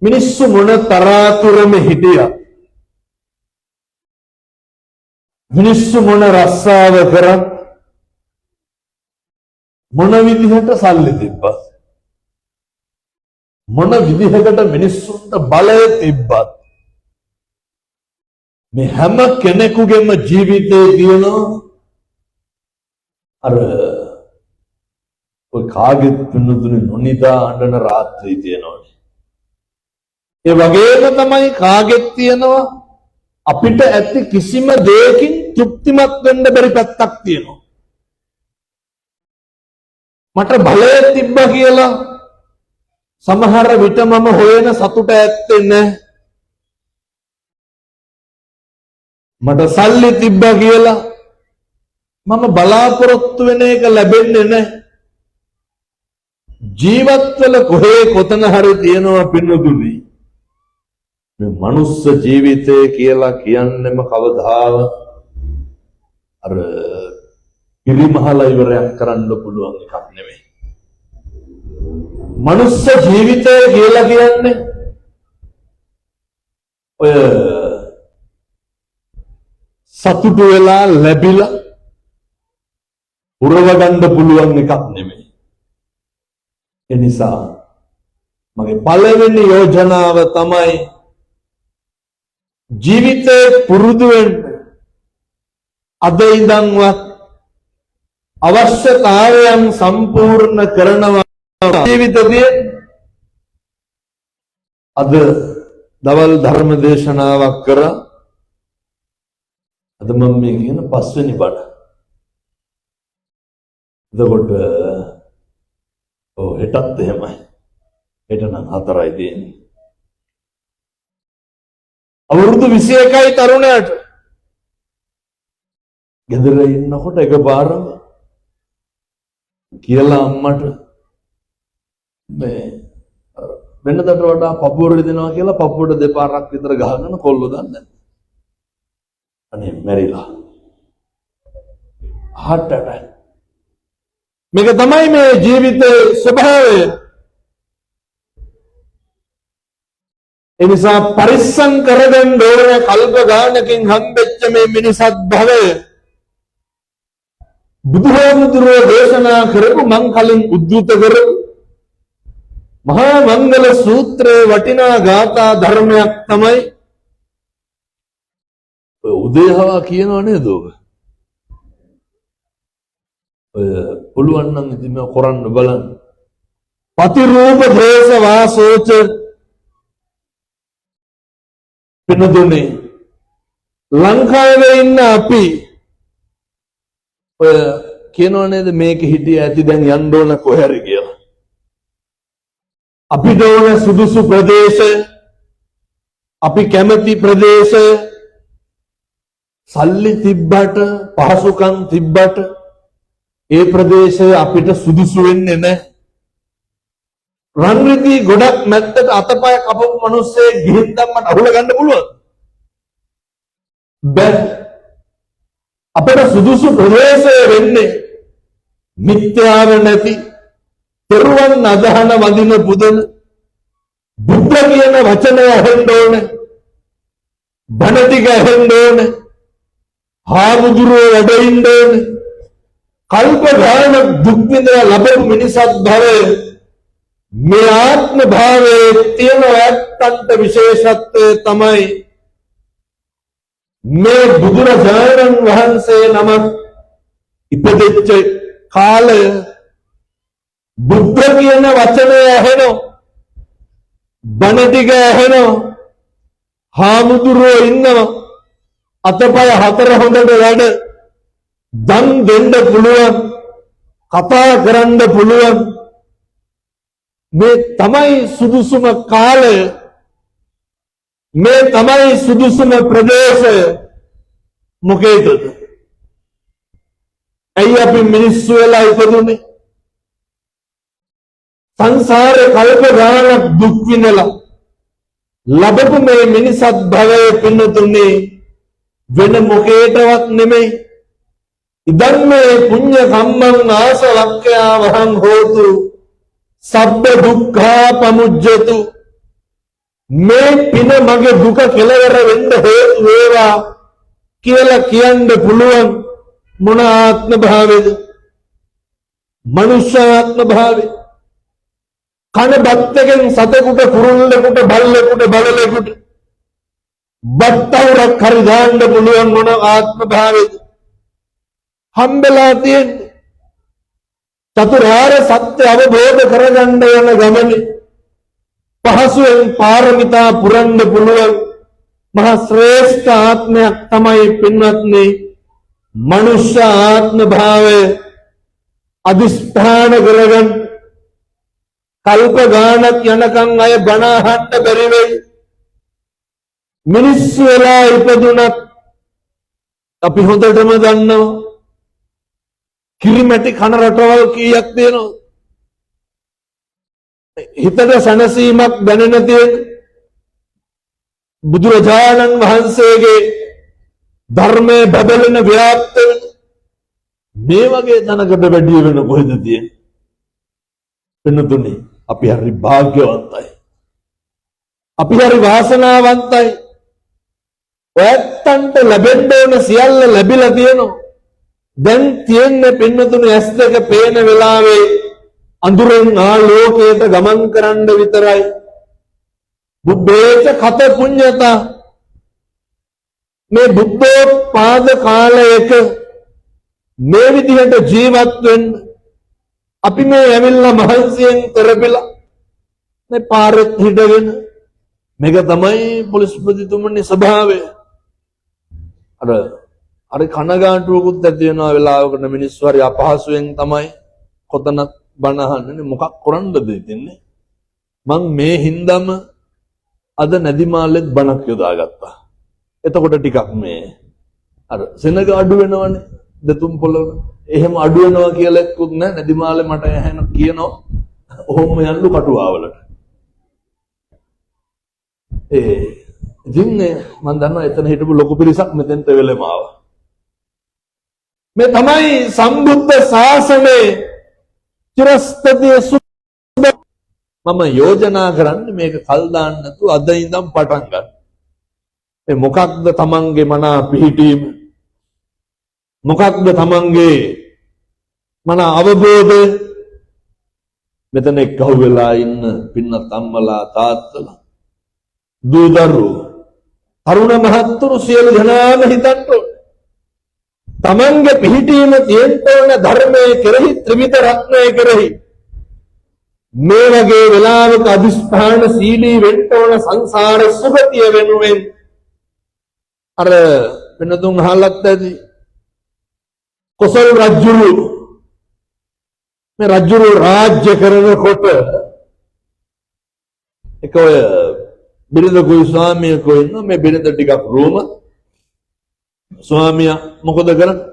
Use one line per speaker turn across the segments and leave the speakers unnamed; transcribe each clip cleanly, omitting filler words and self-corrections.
මිනිස්සු මොන තරාතුරම හිටියා, මිනිස්සු මොන රස්සාව කරත්, මොන විදිහට සල්ලි තිබ්බත්, මොන විදිහකට මිනිස්සුන්ට බලය තිබ්බත්, මේ හැම කෙනෙකුගේම ජීවිතේ තියෙනවා අර ඔය කාගෙත් පින්නතුනේ නොනිදා අඬන රාත්‍රී තියෙනවනේ. ඒ වගේම තමයි කාගෙත් තියෙනවා අපිට ඇති කිසිම දෙයකින් තෘප්තිමත් වෙන්න බැරි පැත්තක් තියෙනවා. මට බලය තිබ්බා කියලා සමහර විට මම හොයන සතුට ඇත්තේ නැහැ. මට සල්ලි තිබ්බා කියලා මම බලාපොරොත්තු වෙන එක ලැබෙන්නේ නැහැ. ජීවත්වල කොහේ කොතන හරි තියෙනවා පින්නතුනි මේ මනුස්ස ජීවිතය කියලා කියන්නේම කවදාව අර පිරිමහලා ඉවරයක් කරන්න පුළුවන් එකක් නෙමෙයි. මනුස්ස ජීවිතය කියලා කියන්නේ ඔය සතුටු වෙලා ලැබිලා උරව ගන්න පුළුවන් එකක් නෙමෙයි. ඒ නිසා මගේ පළවෙනි යෝජනාව තමයි ජීවිතේ පුරුදු වෙන්න අද ඉඳන්වත් අවශ්‍යතාවයන් සම්පූර්ණ කරනවා ජීවිතයේ. අද දවල් ධර්ම දේශනාවක් කරා. අද මම මේ කියන පස්වෙනි බණ. එතකොට හෙටත් එහෙමයි. හෙට නම් 4යි තියෙන්නේ. අවුරුදු 21යි තරුණයාට. ගෙදර ඉන්නකොට එකපාරම කියලා අම්මට මේ වෙනදට වඩා පපුව රිදෙනවා කියලා පපුවට දෙපාරක් විතර ගහගෙන කොල්ල දාන්න. අනේ මැරිලා. heart attack. මේක තමයි මේ ජීවිතයේ ස්වභාවය. ඒ නිසා පරිස්සම් කරගන්න ඕනේ කල්ප ගානකින් හම්බෙච්ච මේ මිනිසත් භවය. බුදුහාමුදුරුවෝ දේශනා කරපු මං කලින් උද්දුත කරපු මහා මංගල සූත්‍රයේ වටිනා ගාථා ධර්මයක් තමයි ඔය උදේහවා කියනව නේද ඔබ? ඔය පුළුවන් නම් ඉතින් මේ කරන්න බලන්න. පතිරූප දේශ වාසෝච පිනදුනේ ලංකාවේ ඉන්න අපි ඔය කියනව නේද මේක හිටිය ඇති දැන් යන්න ඕන කොහරි කියලා. අපිට ඕන සුදුසු ප්‍රදේශ, අපි කැමති ප්‍රදේශ, සල්ලි තිබ්බට පහසුකම් තිබ්බට ඒ ප්‍රදේශය අපිට සුදුසු වෙන්නේ නැහැ. රන් රිදී ගොඩක් මැද්දට අතපය කපපු මිනිස්සේ ගිහින් දැම්මට අහුල ගන්න පුළුවන්. බැත් අපිට සුදුසු ප්‍රදේශය වෙන්නේ මිත්‍යාව නැති, තෙරුවන් අදහන වදින පුදන බුද්ධ කියන වචනය අහෙන්න ඕනේ, බණ ටික අහෙන්න ඕනේ, හාමුදුරුවෝ වැඩ ඉන්න ඕනේ. කල්ප ගාන දුක් විඳලා ලැබෙන මිනිසත් භවය මේ ආත්ම භාවයේ තියෙන අත්‍යන්ත විශේෂත්වය තමයි මේ බුදුරජාණන් වහන්සේ නමක් ඉපදෙච්ච කාලය බුද්ධ කියන වචනය ඇහෙනවා, බණ ටික ඇහෙනවා, හාමුදුරුවෝ ඉන්නවා, අතපය හතර හොඳට වැඩ, දන් දෙන්න පුළුවන්, කතා කරන්න පුළුවන්. මේ තමයි සුදුසුම කාලය, මේ තමයි සුදුසුම ප්‍රදේශය. මොකේද? ඇයි අපි මිනිස්සු වෙලා ඉපදුනේ? සංසාරේ කල්ප ගානක් දුක් විඳලා ලැබපු මේ මිනිසත් භවයේ පින්නතුනේ වෙන මොකේටවත් නෙමෙයි. ඉදන් මේ පුඤ්ඤ කම්මං ආසවක්ඛ්‍යා වහං හෝතු සබ්බ දුක්ඛා පමුජ්ජතු. මේ පින මගේ දුක කෙලවර වෙන්න හේතු වේවා කියලා කියන්න පුළුවන් මොන ආත්ම භාවයේද? මනුෂ්‍ය ආත්ම භාවය. කන බත්තකින් සතෙකුට, කුරුල්ලෙකුට, බල්ලෙකුට, බලලෙකුට බත්තවරක් හරි දාන්න පුළුවන් මොන ආත්ම භාවයේද? හම්බෙලා තියෙන්නේ චතුරාර්ය සත්‍ය අවබෝධ කරගන්න යන ගමනේ පහසුවෙන් පාරමිතා පුරන්න පුළුවන් මහා ශ්‍රේෂ්ඨ ආත්මයක් තමයි පින්වත්නි මනුෂ්‍ය ආත්ම භාවය. අදිෂ්ඨාන කරගන්න කල්ප ගානක් යනකම් අය බණ අහන්න බැරි වෙයි. මිනිස්සු වෙලා ඉපදුනත් අපි හොඳටම දන්නවා කිරිමැටි කන රටවල් කීයක් තියෙනවද? හිතට සැනසීමක් දැනෙන තියෙන බුදුරජාණන් වහන්සේගේ ධර්මයේ බබලන ව්‍යාප්ත වෙන මේ වගේ තනකට වැඩි වෙන කොහෙද තියෙන්නේ? වෙනතුනේ අපි හරි වාග්යවන්තයි. අපි හරි වාසනාවන්තයි. ඔයත්තන්ට ලැබෙන්න ඕන සියල්ල ලැබිලා තියෙනවා. දැන් තියෙන්නේ පින්නතුනේ ඇස් දෙක පේන වෙලාවේ අඳුරෙන් ආලෝකයට ගමන් කරන්න විතරයි. බුද්ධේච කත පුඤ්ඤතා මේ බුද්ධෝත්පාද කාලයක මේ විදිහට ජීවත් වෙන්න අපි මේ ඇවිල්ලා මහන්සියෙන් කරපිලා මේ පාරෙත් හිටගෙන මේක තමයි පොලිස්පතිතුමනි ස්වභාවය. අර කනගාටුවකුත් ඇති වෙනවා වෙලාවකට මිනිස්සු හරි අපහසුයෙන් තමයි කොතනක් බණ අහන්නේ. මොකක් කරන්නද ඉතින්නේ? මං මේ හින්දාම අද නැදිමාලෙත් බණක් යොදාගත්තා. එතකොට ටිකක් මේ අර සෙනග අඩු වෙනවනේ දෙතුන් පොළව. එහෙම අඩු වෙනවා කියලා එක්කුත් නැහැ. නැදිමාලේ මට ඇහෙන කියනවා ඔහොම යන්නු කටුවාවලට. ඉතින් මම දන්නවා එතන හිටපු ලොකු පිරිසක් මෙතෙන්ට වෙලෙම ආවා. මේ තමයි සම්බුද්ධ ශාසනයේ චිරස්තදී සුබ. මම යෝජනා කරන්නේ මේක කල් දාන්න නැතුව අද ඉඳන් පටන් ගන්න. මේ මොකක්ද තමන්ගේ මන පිහිටීම? මොකක්ද තමන්ගේ මන අවබෝධය? මෙතන එක්කහුව වෙලා ඉන්න පින්නත් අම්මලා තාත්තලා දූ දරුවෝ තරුණ මහත්තුරු සියලු දෙනාම හිතන්න ඕනේ තමන්ගේ පිහිටීම තියෙන්න ඕන ධර්මයේ කෙරෙහි ත්‍රිවිධ රත්නයේ කෙරෙහි. මේ වගේ වෙලාවක අදිස්ථාන සීලී වෙන්න ඕන සංසාර සුගතිය වෙනුවෙන්. අර වෙනතුන් අහලත් ඇති කොසල් රජුරු මේ රජුරු රාජ්‍ය කරනකොට එක ඔය බිරිඳකුයි ස්වාමියෙකුයි ඉන්න මේ බිරිඳ ටිකක් රෝම ස්වාමියා මොකද කරන්නේ?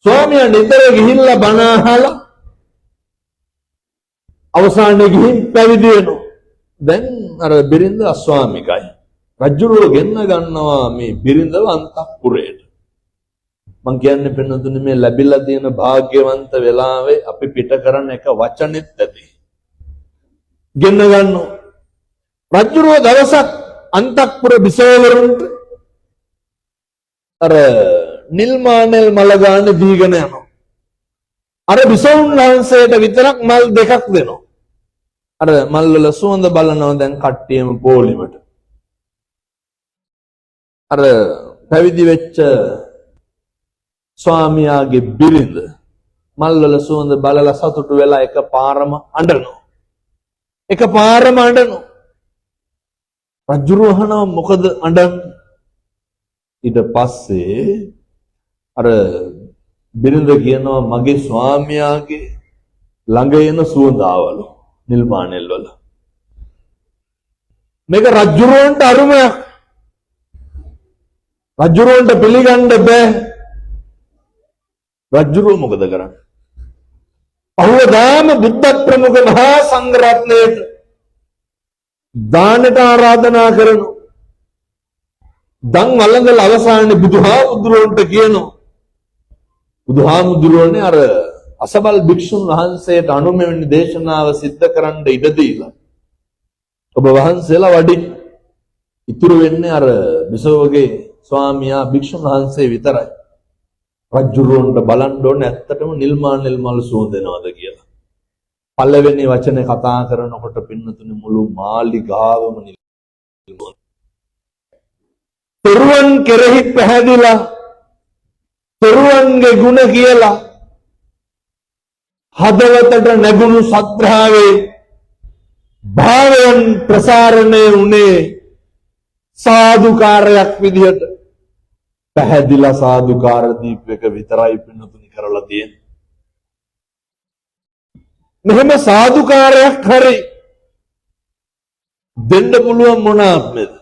ස්වාමියා නිතර ගිහිල්ලා බණ අහලා අවසානයේ ගිහින් පැවිදි වෙනවා. දැන් අර බිරිඳ අස්වාමිකයි. රජුරුව ගෙන්න ගන්නවා මේ බිරිඳව අන්තఃපුරයට. මං කියන්නේ පින්නතුනේ මේ ලැබිලා තියෙන වාග්යවන්ත වෙලාවේ අපි පිට කරන එක වචනෙත් ඇති. ගෙන්න ගන්නවා. රජුරුව දවසක් අන්තఃපුර බිසවවරුන්ට අර නිල් මානෙල් මල ගන්න දීගෙන යනවා. අර බිසවුන් වහන්සේට විතරක් මල් දෙකක් දෙනවා. අර මල් වල සුවඳ බලනවා දැන් කට්ටියම පොලිමට. අර පැවිදි වෙච්ච ස්වාමියාගේ බිරිඳ මල් වල සුවඳ බලලා සතුටු වෙලා එකපාරම අඬනවා. එකපාරම අඬනවා. රජුරු අහනවා මොකද අඬන්නේ? ඊට පස්සේ අර බිරිඳ කියනවා මගේ ස්වාමියාගේ ළඟ එන සුවඳ ආවලු නිල් මානෙල් වල. මේක රජුරුවන්ට අරුමයක්. රජුරුවන්ට පිළිගන්න බෑ. රජුරුව මොකද කරන්නේ? පහුවදාම බුද්ධ ප්‍රමුඛ මහා සංඝරත්නයට දානට ආරාධනා කරනවා. දන් වළඳල අවසානයේ බුදුහාමුදුරුවන්ට කියනවා. බුදුහාමුදුරුවනේ අර අසබල් භික්ෂුන් වහන්සේට අනුමෙවැනි දේශනාව සිද්ධ කරන්න ඉඩ දීලා ඔබ වහන්සේලා වඩින් ඉතුරු වෙන්නේ අර බිසවගේ ස්වාමියා භික්ෂුන් වහන්සේ විතරයි. රජුරුවන්ට බලන්න ඕනේ ඇත්තටම නිල් මල් සුවඳ එනවද කියලා. පළවෙනි වචනේ කතා කරනකොට පින්නතුනේ මුළු මාලිගාවම නිල් මල්. තෙරුවන් කෙරෙහි පැහැදිලා තෙරුවන්ගේ ගුණ කියලා හදවතට නැගුණු සත්‍යාවේ භාවයන් ප්‍රසාරණය වුණේ සාදුකාරයක් විදිහට. පැහැදිලා සාදුකාර දීපයක විතරයි පින්නතුනි කරලා තියෙන්නේ. මෙහෙම සාදුකාරයක් හරි දෙන්න පුළුවන් මොන ආත්මෙද?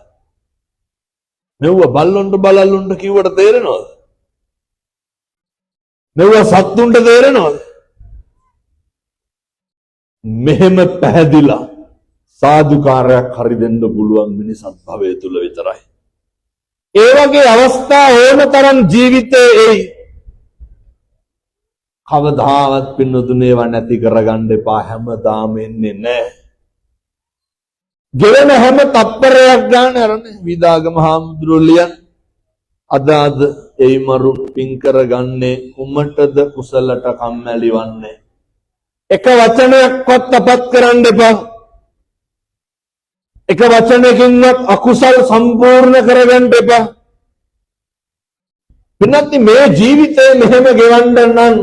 මෙව්ව බල්ලොන්ට බලල්ලොන්ට කිව්වට තේරෙනවද? මෙව්ව සත්තුන්ට තේරෙනවද? මෙහෙම පැහැදිලා සාදුකාරයක් හරි දෙන්න පුළුවන් මිනිසත් භවය තුල විතරයි. ඒ වගේ අවස්ථා ඕන තරම් ජීවිතේ එයි. කවදාවත් පින්නතුනේ ව නැති කරගන්න එපා. හැමදාම එන්නේ නැහැ. ගෙවෙන හැම තප්පරයක් ගන්න අරනේ විදාගම හාමුදුරුවෝ අද එයි මරු පින් කරගන්නේ කුමටද කුසලට කම්මැලි වන්නේ. එක වචනයක්වත් අපත් කරන්න එපා. එක වචනයකින්වත් අකුසල් සම්පූර්ණ කරගන්න එපා. පින්නත් මේ ජීවිතේ මෙහෙම ගෙවන්න නම්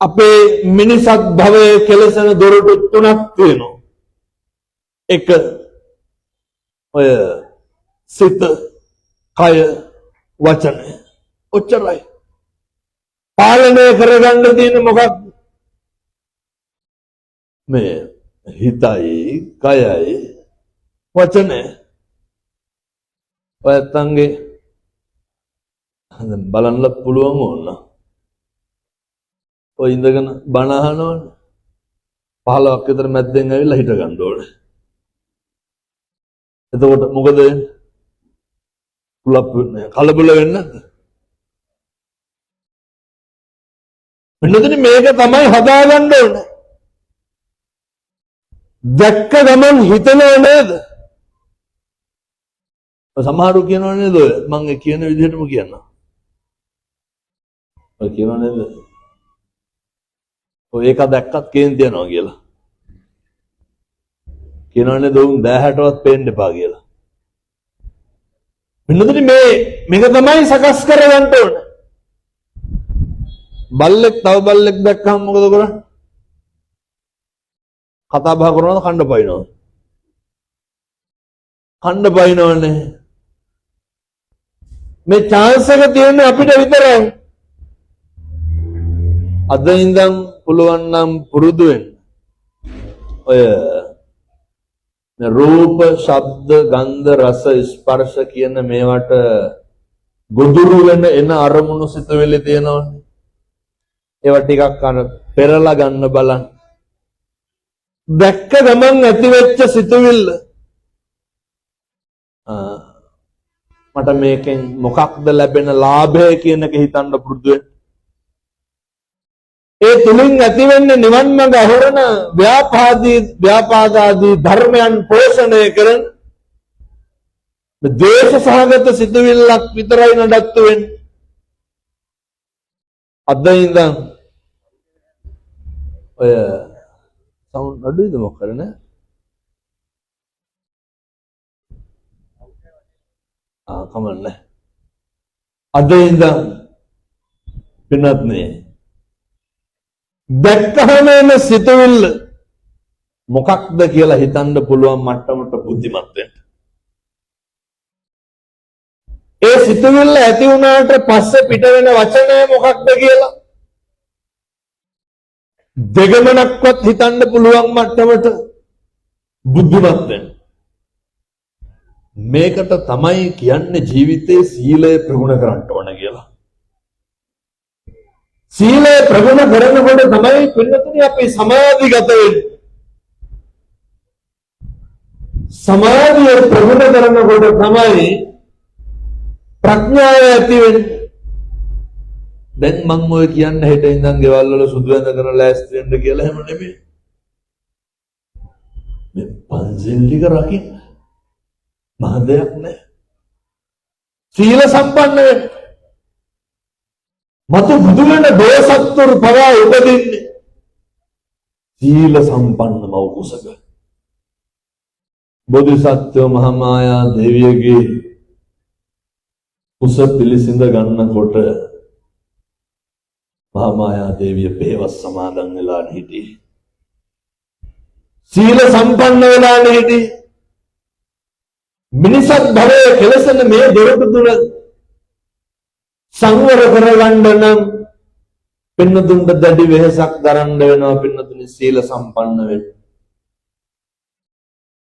අපේ මිනිසත් භවයේ කෙලසන දොරටු තුනක් තියෙනවා. එක ඔය සිත, කය, වචනය. ඔච්චරයි. පාලනය කරගන්න තියෙන මොකක්ද? මේ හිතයි, කයයි, වචනය. ඔය අතංගේ බලන්න පුළුවන් ඕන. ඔය ඉඳගෙන බණ අහනවනේ. 15ක් විතර මැද්දෙන් ඇවිල්ලා හිට ගන්න ඕනේ. එතකොට මොකද වෙන්නේ? කලබල වෙන්නේ නැද්ද? මෙන්නදී මේක තමයි හදාගන්න ඕනේ. දැක්ක ගමන් හිතනව නේද? සමහරු කියනව නේද ඔය මම කියන විදිහටම කියන්න. ඔය කියනව නේද? ඔය එක දැක්කත් කේන්ති යනවා කියලා. කියනව නේද උන් දැහැටවත් පේන්න එපා කියලා. මෙන්නදී මේක තමයි සකස් කරගන්න ඕනේ. බල්ලෙක් තව බල්ලෙක් දැක්කම මොකද කරන්නේ? කතා බහ කරනවද කණ්ඩ පයින්නවද? කණ්ඩ පයින්නවනේ. මේ chance එක තියෙන්නේ අපිට විතරයි. අද ඉඳන් පුළුවන් නම් පුරුදු වෙන්න. ඔය රූප, ශබ්ද, ගන්ධ, රස, ස්පර්ශ කියන මේවට ගොදුරු වෙන එන අරමුණු සිතුවිලි තියෙනවනේ. ඒවා ටිකක් පෙරලා ගන්න බලන්න. දැක්ක ගමන් ඇති වෙච්ච සිතුවිල්ල මට මේකෙන් මොකක්ද ලැබෙන ලාභය කියන එක හිතන්න පුරුදු වෙන්න. ඒ තුලින් ඇති වෙන්නේ නිවන් මඟ අහරන ව්‍යාපාදාදී ධර්මයන් පෝෂණය කරන ද්වේෂ සහගත සිතුවිල්ලක් විතරයි නඩත්තු වෙන්නේ. අද ඉඳන් ඔය සවුන්ඩ් අඩුයිද මොකද නේ? කමන්නේ. අද ඉඳන් පින්නත් නේ දැක්කහම එන සිතුවිල්ල මොකක්ද කියලා හිතන්න පුළුවන් මට්ටමට බුද්ධිමත් වෙන්න. ඒ සිතුවිල්ල ඇති වුණාට පස්සේ පිට වෙන වචනය මොකක්ද කියලා දෙගමනක්වත් හිතන්න පුළුවන් මට්ටමට බුද්ධිමත් වෙන්න. මේකට තමයි කියන්නේ ජීවිතේ සීලය ප්‍රගුණ කරන්න ඕන කියලා. සීලය ප්‍රගුණ කරනකොට තමයි පින්නතුනි අපි සමාධිගත වෙන්නේ. සමාධිය ප්‍රගුණ කරනකොට තමයි ප්‍රඥාව ඇති වෙන්නේ. දැන් මම ඔය කියන්නේ හෙට ඉඳන් ගෙවල් වල සුදු ඇඳ කරලා ලෑස්ති වෙන්න කියලා එහෙම නෙමෙයි. මේ පන්සල් ටික රකින්න මහ දෙයක් නෑ. සීල සම්පන්න වෙන්න. මතු බුදු වෙන බෝසත්තුරු පවා උපදින්නේ සීල සම්පන්න මව් කුසක. බෝධිසත්ව මහාමායා දේවියගේ කුස පිළිසිඳ ගන්නකොට මහාමායා දේවිය පෙහෙවස් සමාදන් වෙලා හිටියේ. සීල සම්පන්න වෙලා හිටියේ. මිනිසත් භවයේ කෙලසන මේ දොරටු තුන සංවර කරගන්න නම් පින්නතුන්ට දැඩි වෙහසක් දරන්න වෙනවා. පින්නතුනි සීල සම්පන්න වෙන්න.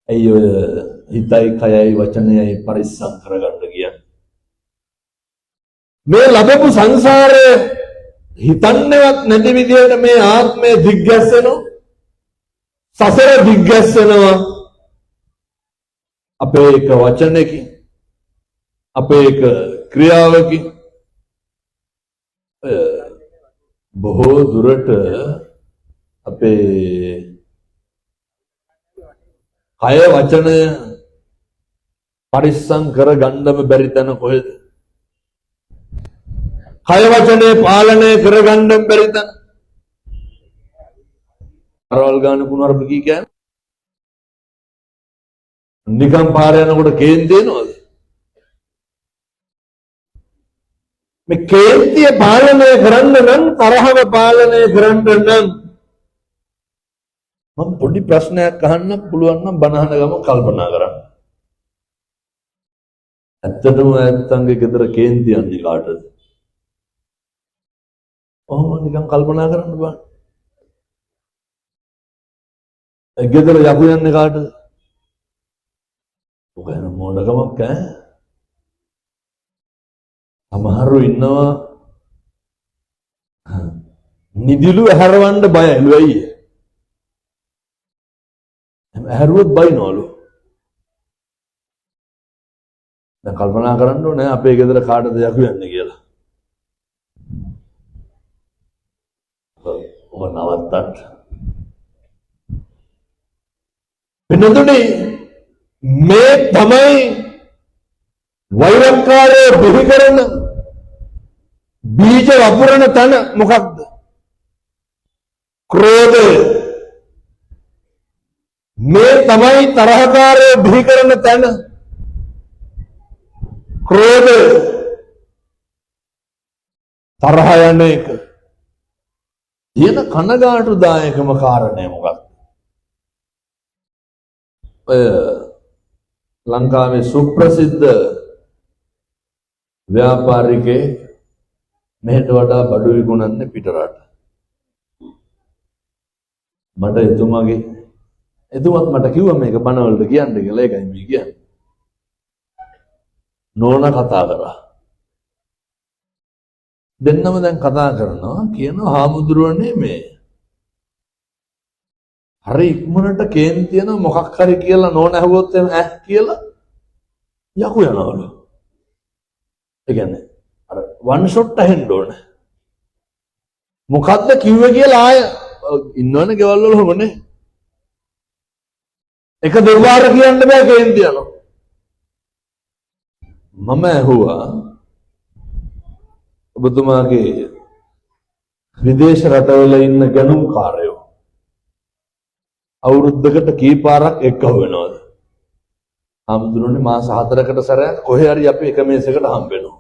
ඇයි ඔය හිතයි කයයි වචනයයි පරිස්සම් කරගන්න කියන්නේ? මේ ලැබපු සංසාරය හිතන්නේවත් නැති විදිහට මේ ආත්මය දිග්ගැස්සෙනවා. සසර දිග්ගැස්සෙනවා. අපේ එක වචනයකින් අපේ එක ක්‍රියාවකින් බොහෝ දුරට අපේ කය වචනය පරිස්සම් කරගන්නම බැරි තැන කොහෙද? කය වචනේ පාලනය කරගන්න බැරි තැන. අරවල් ගන්න කුණාරප කී කියන්නේ නිකම් පාර යනකොට කේන්ති එනවද? මේ කේන්තිය පාලනය කරන්න නම් තරහව පාලනය කරන්න නම් මම පොඩි ප්‍රශ්නයක් අහන්න පුළුවන් නම් බනහන ගම කල්පනා කරන්න. ඇත්තටම ඇත්තන්ගේ ගෙදර කේන්ති යන්නේ කාටද? ඔහොම නිකන් කල්පනා කරන්න බෑ. ගෙදර යකු යන්නේ කාටද? ඔක යන මොඩකමක් ඈ. සමහරව ඉන්නවා නිදිලු ඇහැරවන්න බයලු. ඇයි? ඇහැරුවොත් බයිනවලු. දැන් කල්පනා කරන්න ඕනේ අපේ ගෙදර කාටද යකු යන්නේ කියලා. ඔබ නවත්තන්න. වෙනදුනේ මේ තමයි වෛරක්කාරය බිහි කරන බීජ වපුරන තැන මොකක්ද? ක්‍රෝධය. මේ තමයි තරහකාරය බිහි කරන තැන ක්‍රෝධය. තරහ යන එක. තියෙන කනගාටුදායකම කාරණය මොකක්ද? ලංකාවේ සුප්‍රසිද්ධ ව්‍යාපාරිකේ මෙහෙට වඩා බඩු විකුණන්නේ පිටරට. මට එතුමත් මට කිව්වා මේක බණවලට කියන්න කියලා. ඒකයි මේ කියන්නේ. නෝනා කතා කරා. දෙන්නම දැන් කතා කරනවා. කියනවා හාමුදුරුවනේ මේ හරි ඉක්මනට කේන්ති යන මොකක් හරි කියලා නෝන ඇහුවොත් ඈ කියලා යකු යනවලු. ඒ කියන්නේ අර වන් ෂොට් අහෙන්න ඕන. මොකද්ද කිව්වේ කියලා ආය ඉන්නවනේ ගෙවල් වල හොමනේ. එක දෙවවාර කියන්න බෑ කේන්ති යනවා. මම ඇහුවා ඔබතුමාගේ විදේශ රටවල ඉන්න ගණුම්කාරයෝ අවුරුද්දකට කී පාරක් එක්කව වෙනවද? හම්දුනේ මාස 4කට සැරයක් කොහේ හරි අපි එක මේසයකට හම්බ වෙනවා.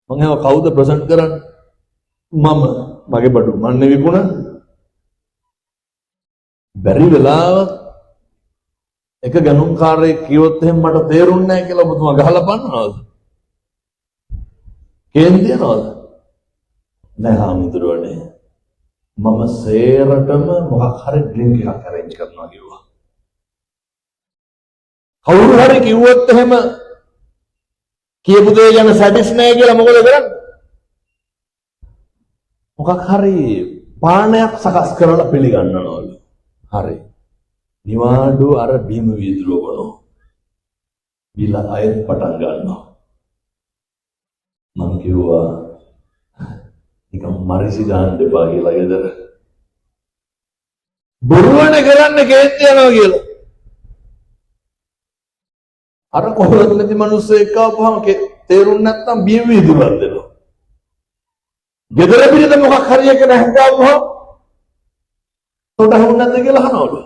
මම ඒව කවුද ප්‍රසන්ට් කරන්නේ? මම මගේ බඩු මන් විකුණන්නේ. බැරි වෙලාවක් එක ගණුම්කාරයෙක් කිව්වොත් එහෙනම් මට තේරුන්නේ නැහැ කියලා ඔබතුමා ගහලා පන්නනවද? කේන්ති යනවද? නෑ හාමුදුරුවනේ. මම සේරටම මොකක් හරි ඩ්‍රින්ක් එකක් අරේන්ජ් කරනවා කිව්වා. කවුරු හරි කිව්වොත් එහෙම කියපු දේ ගැන සැටිස් නැහැ කියලා මොකද කරන්නේ? මොකක් හරි පානයක් සකස් කරලා පිළිගන්නනවලු. හරි. නිවාඩු අර බීම වීදුරුව වුණා. බිල අයත් පටන් ගන්නවා. මම කිව්වා නිකම් මරිසි දාන්න එපා කියලා ගෙදර. බොරුවනේ කරන්නේ කේන්ති යනවා කියලා. අර කොහොමද නැති මිනිස්සු එක්ක ආපුවම තේරුම් නැත්තම් බිය වීදුරක් දෙනවා. ගෙදර පිටත මොකක් හරි එක නැහගාවුවම උඩ හුන් නැද්ද කියලා අහනවලු.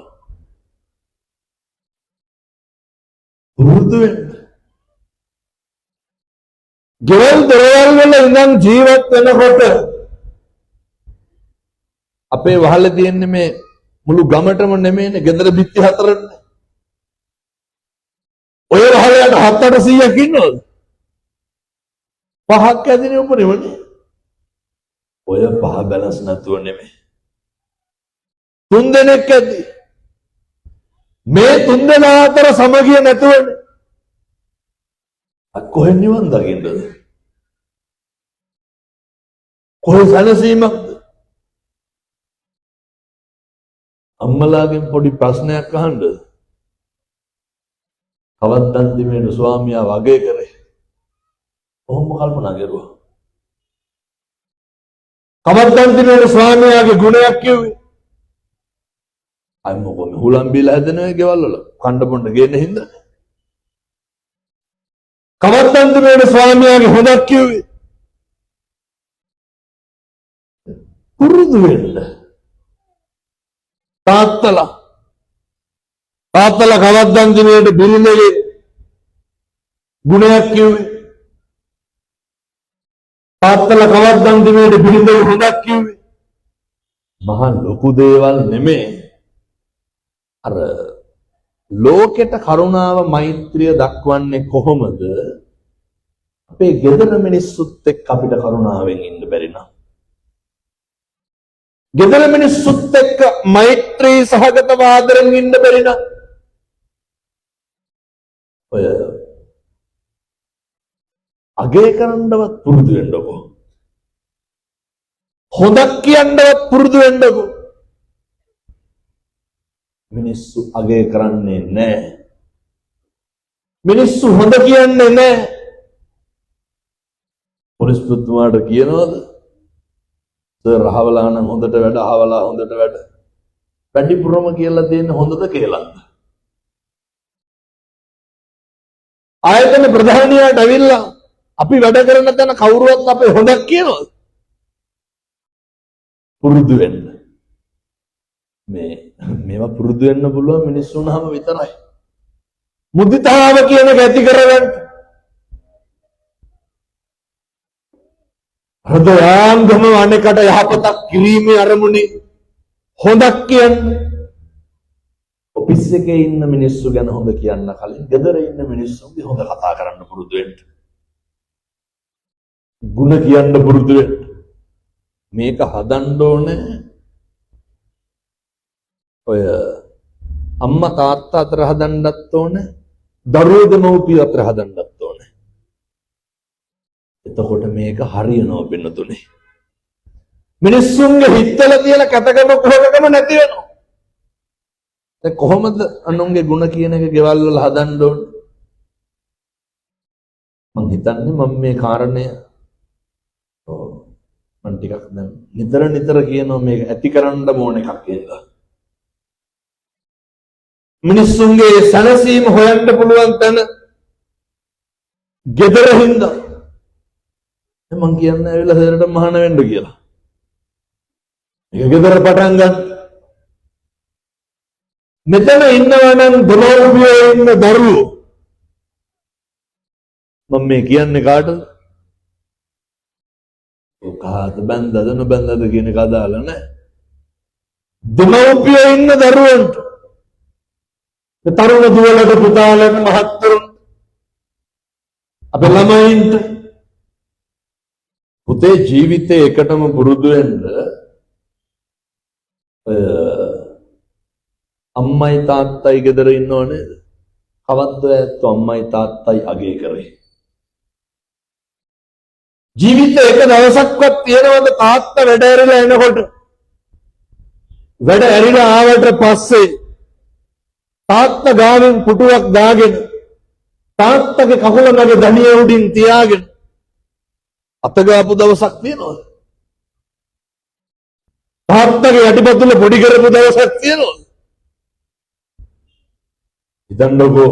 පුරුදු වෙන්න. ගෙවල් දොරවල් වල ඉඳන් ජීවත් වෙනකොට අපේ වහලේ තියෙන්නේ මේ මුළු ගමටම නෙමෙයිනේ ගෙදර බිත්ති හතරනේ. ඔය වහලයට 700ක් ඉන්නවද? පහක් ඇදිනේ උපරිමනේ. ඔය පහ බැලන්ස් නැතුව නෙමෙයි. 3 දෙනෙක් ඇද්දි. මේ 3 දෙනා අතර සමගිය නැතුවනේ. කොහෙන් නිවන් දකින්නද? කොහෙ සැනසීමක්ද? අම්මලාගෙන් පොඩි ප්‍රශ්නයක් අහන්නද? කවද්දන්ති මේ ස්වාමියා වගේ කරේ. කොහොම කල්පනා කරුවා? කවද්දන්ති මේ ස්වාමියාගේ ගුණයක් කිව්වේ? අය මොකද හුලම් බිල හැදෙනේ ගෙවල් වල කණ්ඩ බොණ්ඩ ගේන්න හින්දා. කවද්දන්ති මේ ස්වාමියාගේ හොඳක් කිව්වේ? පුරුදු වෙන්න. තාත්තලා කවද්දන්ති මේ බිරිඳගේ ගුණයක් කිව්වේ? තාත්තලා කවද්දන්ති මේ බිරිඳගේ හොඳක් කිව්වේ? මහා ලොකු දේවල් නෙමෙයි. අර ලෝකෙට කරුණාව මෛත්‍රිය දක්වන්නේ කොහොමද? අපේ ගෙදර මිනිස්සුත් එක්ක අපිට කරුණාවෙන් ඉන්න බැරි නම්, ගෙදර මිනිස්සුත් එක්ක මෛත්‍රී සහගත ආදරෙන් ඉන්න බැරි නම්, ඔය අගේ කරන්නවත් පුරුදු වෙන්නකෝ. හොඳක් කියන්නවත් පුරුදු වෙන්නකෝ. මිනිස්සු අගේ කරන්නේ නැහැ. මිනිස්සු හොඳ කියන්නේ නැහැ. පොලිස්පතිතුමාට කියනවාද? සර් අහවලා නම් හොඳට වැඩ, අහවලා හොඳට වැඩ. වැඩිපුරම කියලා දෙන්නේ හොඳද කියලාද? ආයතන ප්‍රධානියාට ඇවිල්ලා අපි වැඩ කරන තැන කවුරුවත් අපේ හොඳක් කියනවද? පුරුදු වෙන්න. මේවා පුරුදු වෙන්න පුළුවන් මිනිස්සුන්වම විතරයි. මුදිතාව කියන එක ඇති කරගන්න. හෘදයාංගම අනේකට යහපතක් කිරීමේ අරමුණේ හොඳක් කියන්නේ. ඔෆිස් එකේ ඉන්න මිනිස්සු ගැන හොඳ කියන්න කලින් ගෙදර ඉන්න මිනිස්සුන්ගේ හොඳ කතා කරන්න පුරුදු වෙන්න. ಗುಣ කියන්න පුරුදු වෙන්න. මේක හදන්න ඕනේ. ඔය අම්මා තාත්තා අතර හදන්නත් ඕනේ. දරුවෝ දෙමව්පියෝ අතර හදන්නත් ඕනේ. එතකොට මේක හරියනවා වෙනතුනේ. මිනිස්සුන්ගේ හිතවල තියෙන කැතකම කොහොමකම නැති වෙනවා. දැන් කොහොමද අනුන්ගේ ಗುಣ කියන එක ගෙවල් වල හදන්න ඕනේ? මං හිතන්නේ මම මේ කාරණය මම ටිකක් දැන් නිතර කියනවා මේක ඇති කරන්න ඕන එකක් කියලා. මිනිස්සුන්ගේ සනසීම හොයන්න පුළුවන් තැන ගෙදර හින්දා මම කියන්නේ ඇවිල්ලා හදරට මහාන වෙන්න කියලා. මේක ගෙදර පටන් ගන්න. මෙතන ඉන්නවා නම් දෙමව්පියෝ ඉන්න දරුවෝ. මම මේ කියන්නේ කාටද? ඔකාට බැන්දද නොබැන්දද කියන එක අදාළ නැහැ. දෙමව්පියෝ ඉන්න දරුවන්ට, තරුණ දුවලට, පුතාලට, මහත්තුරුන්ට, අපේ ළමයින්ට පුතේ ජීවිතේ එකටම පුරුදු වෙන්න අම්මයි තාත්තයි ගෙදර ඉන්නව නේද? කවද්ද ඇත්ත අම්මයි තාත්තයි අගේ කරේ? ජීවිතේ එක දවසක්වත් තියනවද තාත්තා වැඩ ඇරිලා එනකොට? වැඩ ඇරිලා ආවට පස්සේ තාත්තා ගාමින් පුටුවක් දාගෙන තාත්තගේ කකුල මගේ දණිය උඩින් තියාගෙන අතගාපු දවසක් තියෙනවද? තාත්තගේ යටිපතුල පොඩි කරපු දවසක් තියෙනවා. හිතන්නකෝ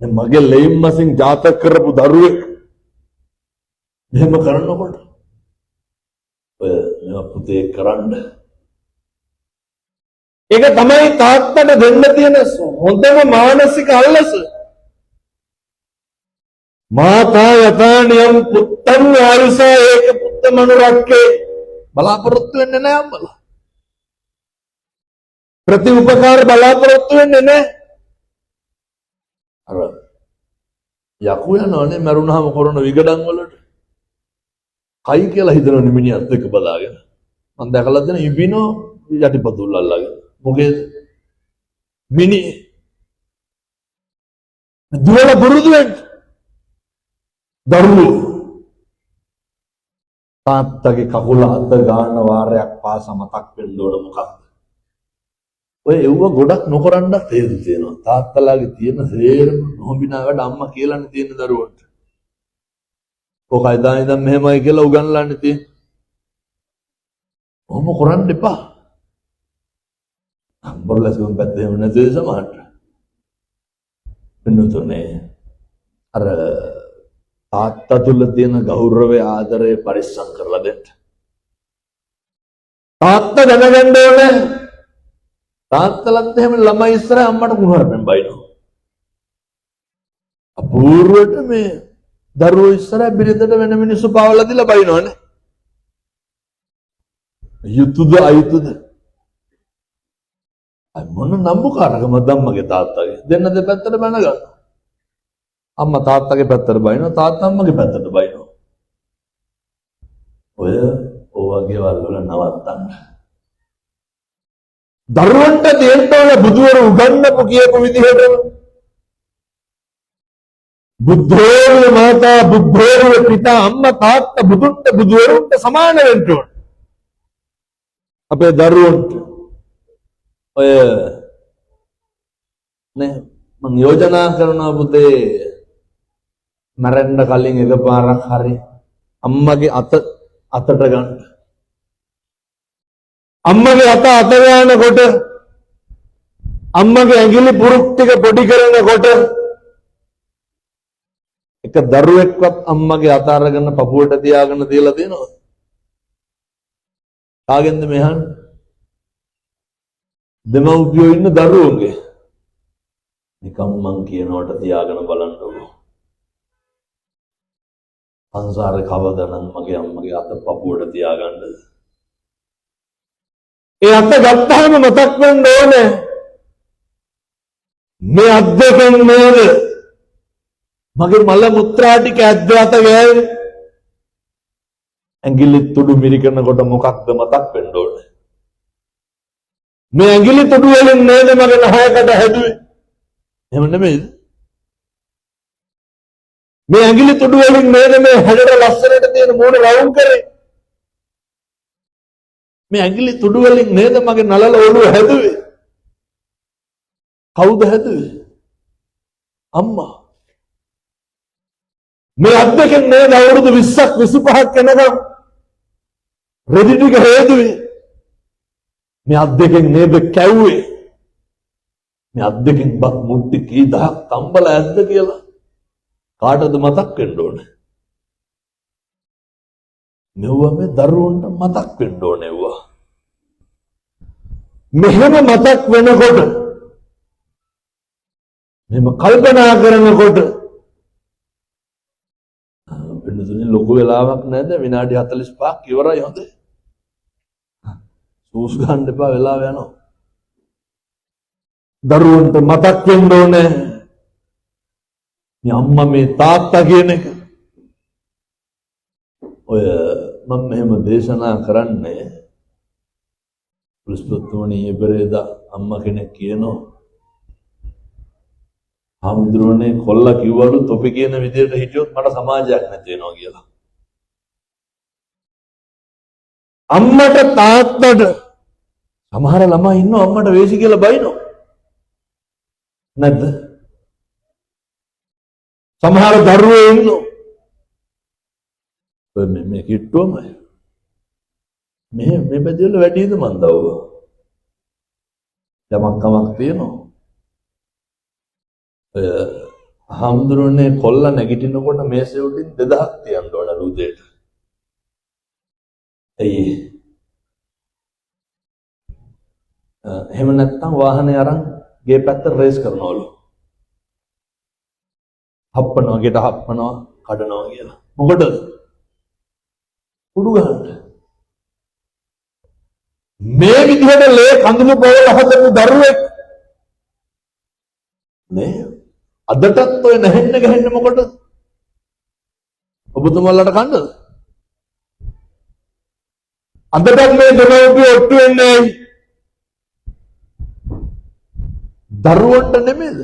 මගේ ලෙයින් මසින් ජාතක කරපු දරුවෙක් මෙහෙම කරනකොට ඔය මේවා පුතේ කරන්න. ඒක තමයි තාත්තට දෙන්න තියෙන හොඳම මානසික අල්ලස. මාතා යතානියම් පුත්තං ආයුසා ඒක පුත්ත මනුරක්කේ බලාපොරොත්තු වෙන්නේ නැහැ අම්මලා. ප්‍රතිඋපකාර බලාපොරොත්තු වෙන්නේ නැහැ. අර යකු යනවනේ මරුණාම කරන විගඩම් වලට කයි කියලා හිතන මිනිහත් එක්ක බලාගෙන මම දැකලා දෙන ඉබිනෝ යටිපතුල් අල්ලගෙන මොකේද මිනි දුවල පුරුදු වෙන්න දරුවෝ තාත්තගේ කකුල අත ගන්න වාරයක් පාස මතක් වෙන්න ඕන මොකක්ද ඔය එව්ව ගොඩක් නොකරන්නත් හේතු තියෙනවා තාත්තලාගේ තියෙන සේරම නොහොඹිනා වැඩ අම්මා කියලානේ තියෙන දරුවන්ට ඔකයි දාන ඉඳන් මෙහෙමයි කියලා උගන්වන්නනේ තියෙන්නේ ඔහොම කරන්න එපා බොරලසුම් පැත්තේ එහෙම නැතුව සමහරට වෙනතුනේ අර තාත්තා තුල තියෙන ගෞරවය ආදරය පරිස්සම් කරලා දෙන්න තාත්තා දැනගන්න ඕනේ තාත්තලත් එහෙම ළමයි ඉස්සර අම්මට කුහරපෙන් බයිනවා අපූර්වට මේ දරුවෝ ඉස්සර බිරිඳට වෙන මිනිස්සු පාවලා දීලා බයිනවනේ යුතුයද අයුතුයද මොන නම්බුකාරකම ධම්මගේ තාත්තගේ දෙන්න දෙපැත්තට බැන ගන්න අම්මා තාත්තගේ පැත්තට බයිනවා තාත්තා අම්මගේ පැත්තට බයිනවා ඔය වගේ වල නවත්තන්න දරුවන්ට දෙන්න ඕන බුදුවරු උගන්වපු කියපු විදිහටම බුද්ධෝය මාතා බුද්ධෝය පිතා අම්මා තාත්තා බුදුන්ට බුදුවරුන්ට සමාන වෙන්න ඕන අපේ දරුවන්ට ඔය නේ මම යෝජනා කරනවා පුතේ මරන්න කලින් එකපාරක් හරි අම්මගේ අතට ගන්න අම්මගේ අත ගන්නකොට අම්මගේ ඇඟිලි පුරුක් ටික පොඩි කරනකොට එක දරුවෙක්වත් අම්මගේ අත අරගෙන පපුවට තියාගෙන දීලා දෙනවද? කාගෙන්ද මෙහන්? දෙමව්පියෝ ඉන්න දරුවෝගේ. නිකම් මං කියනවට තියාගෙන බලන්නකෝ. සංසාරේ කවදානම් මගේ අම්මගේ අත පපුවට තියාගන්නද? ඒ අත ගත්තාම මතක් වෙන්න ඕනේ මේ අත් දෙකෙන් නේද මගේ මල මුත්‍රා ටික ඇද්ද අත ගෑවේ ඇඟිලි තුඩු මිරිකනකොට මොකක්ද මතක් වෙන්න ඕනේ මේ ඇඟිලි තුඩු වලින් නේද මගේ නහයකට හැදුවේ එහෙම නෙමෙයිද මේ ඇඟිලි තුඩු වලින් නේද මේ හැඩට ලස්සනට තියෙන මූණ රවුම් කරේ මේ ඇඟිලි තුඩු වලින් නේද මගේ නලල ඔළුව හැදුවේ කවුද හැදුවේ අම්මා මේ අත් දෙකෙන් නේද අවුරුදු 20ක් 25ක් යනකම් රෙදි ටික හේදුවේ මේ අත් දෙකෙන් නේද කැව්වේ මේ අත් දෙකෙන් බත් මුට්ටි කී දහක් තම්බල ඇද්ද කියලා කාටද මතක් වෙන්න ඕනේ මෙවුවා මේ දරුවන්ට මතක් වෙන්න ඕනේ වුණා මෙහෙම මතක් වෙනකොට මෙහෙම කල්පනා කරනකොට වෙනතුනේ ලොකු වෙලාවක් නැද්ද විනාඩි 45ක් ඉවරයි හොඳේ සූස් ගන්න එපා වෙලාව යනවා දරුවන්ට මතක් වෙන්න ඕනේ මේ අම්මා මේ තාත්තා කියන එක ඔය මම මෙහෙම දේශනා කරන්නේ පුස්පතුණී එබරේදා අම්මා කෙනෙක් කියනවා හම්දුරනේ කොල්ලා කිව්වලු තොපි කියන විදිහට හිටියොත් මට සමාජයක් නැති වෙනවා කියලා අම්මට තාත්තට සමහර ළමයි ඉන්නවා අම්මට වේසි කියලා බයිනෝ නැද්ද සමහර දරුවෝ ඉන්නවා මේ කිට්ටුවමයි මේ පැතිවල වැඩිද මන් දවුව. යමක් කමක් තියෙනවා. හාමුදුරනේ කොල්ල නැගිටිනකොට මේසේ උඩින් 2000ක් තියන්න ඕන උදේට. එහෙම නැත්නම් වාහනේ අරන් ගේ පැත්ත රේස් කරනවලු. හප්පනවා ගෙට හප්පනවා කඩනවා කියලා. මොකටද? කුඩු ගන්න. මේ විදිහට ලේ කඳුළු බෝල හදපු දරුවෙක් නේ අදටත් ඔය නැහෙන්න ගහන්න මොකටද? ඔබතුමාලට කන්නද? අදටත් මේ දෙමව්පියෝ ඔට්ටු වෙන්නේ දරුවන්ට නෙමෙයිද?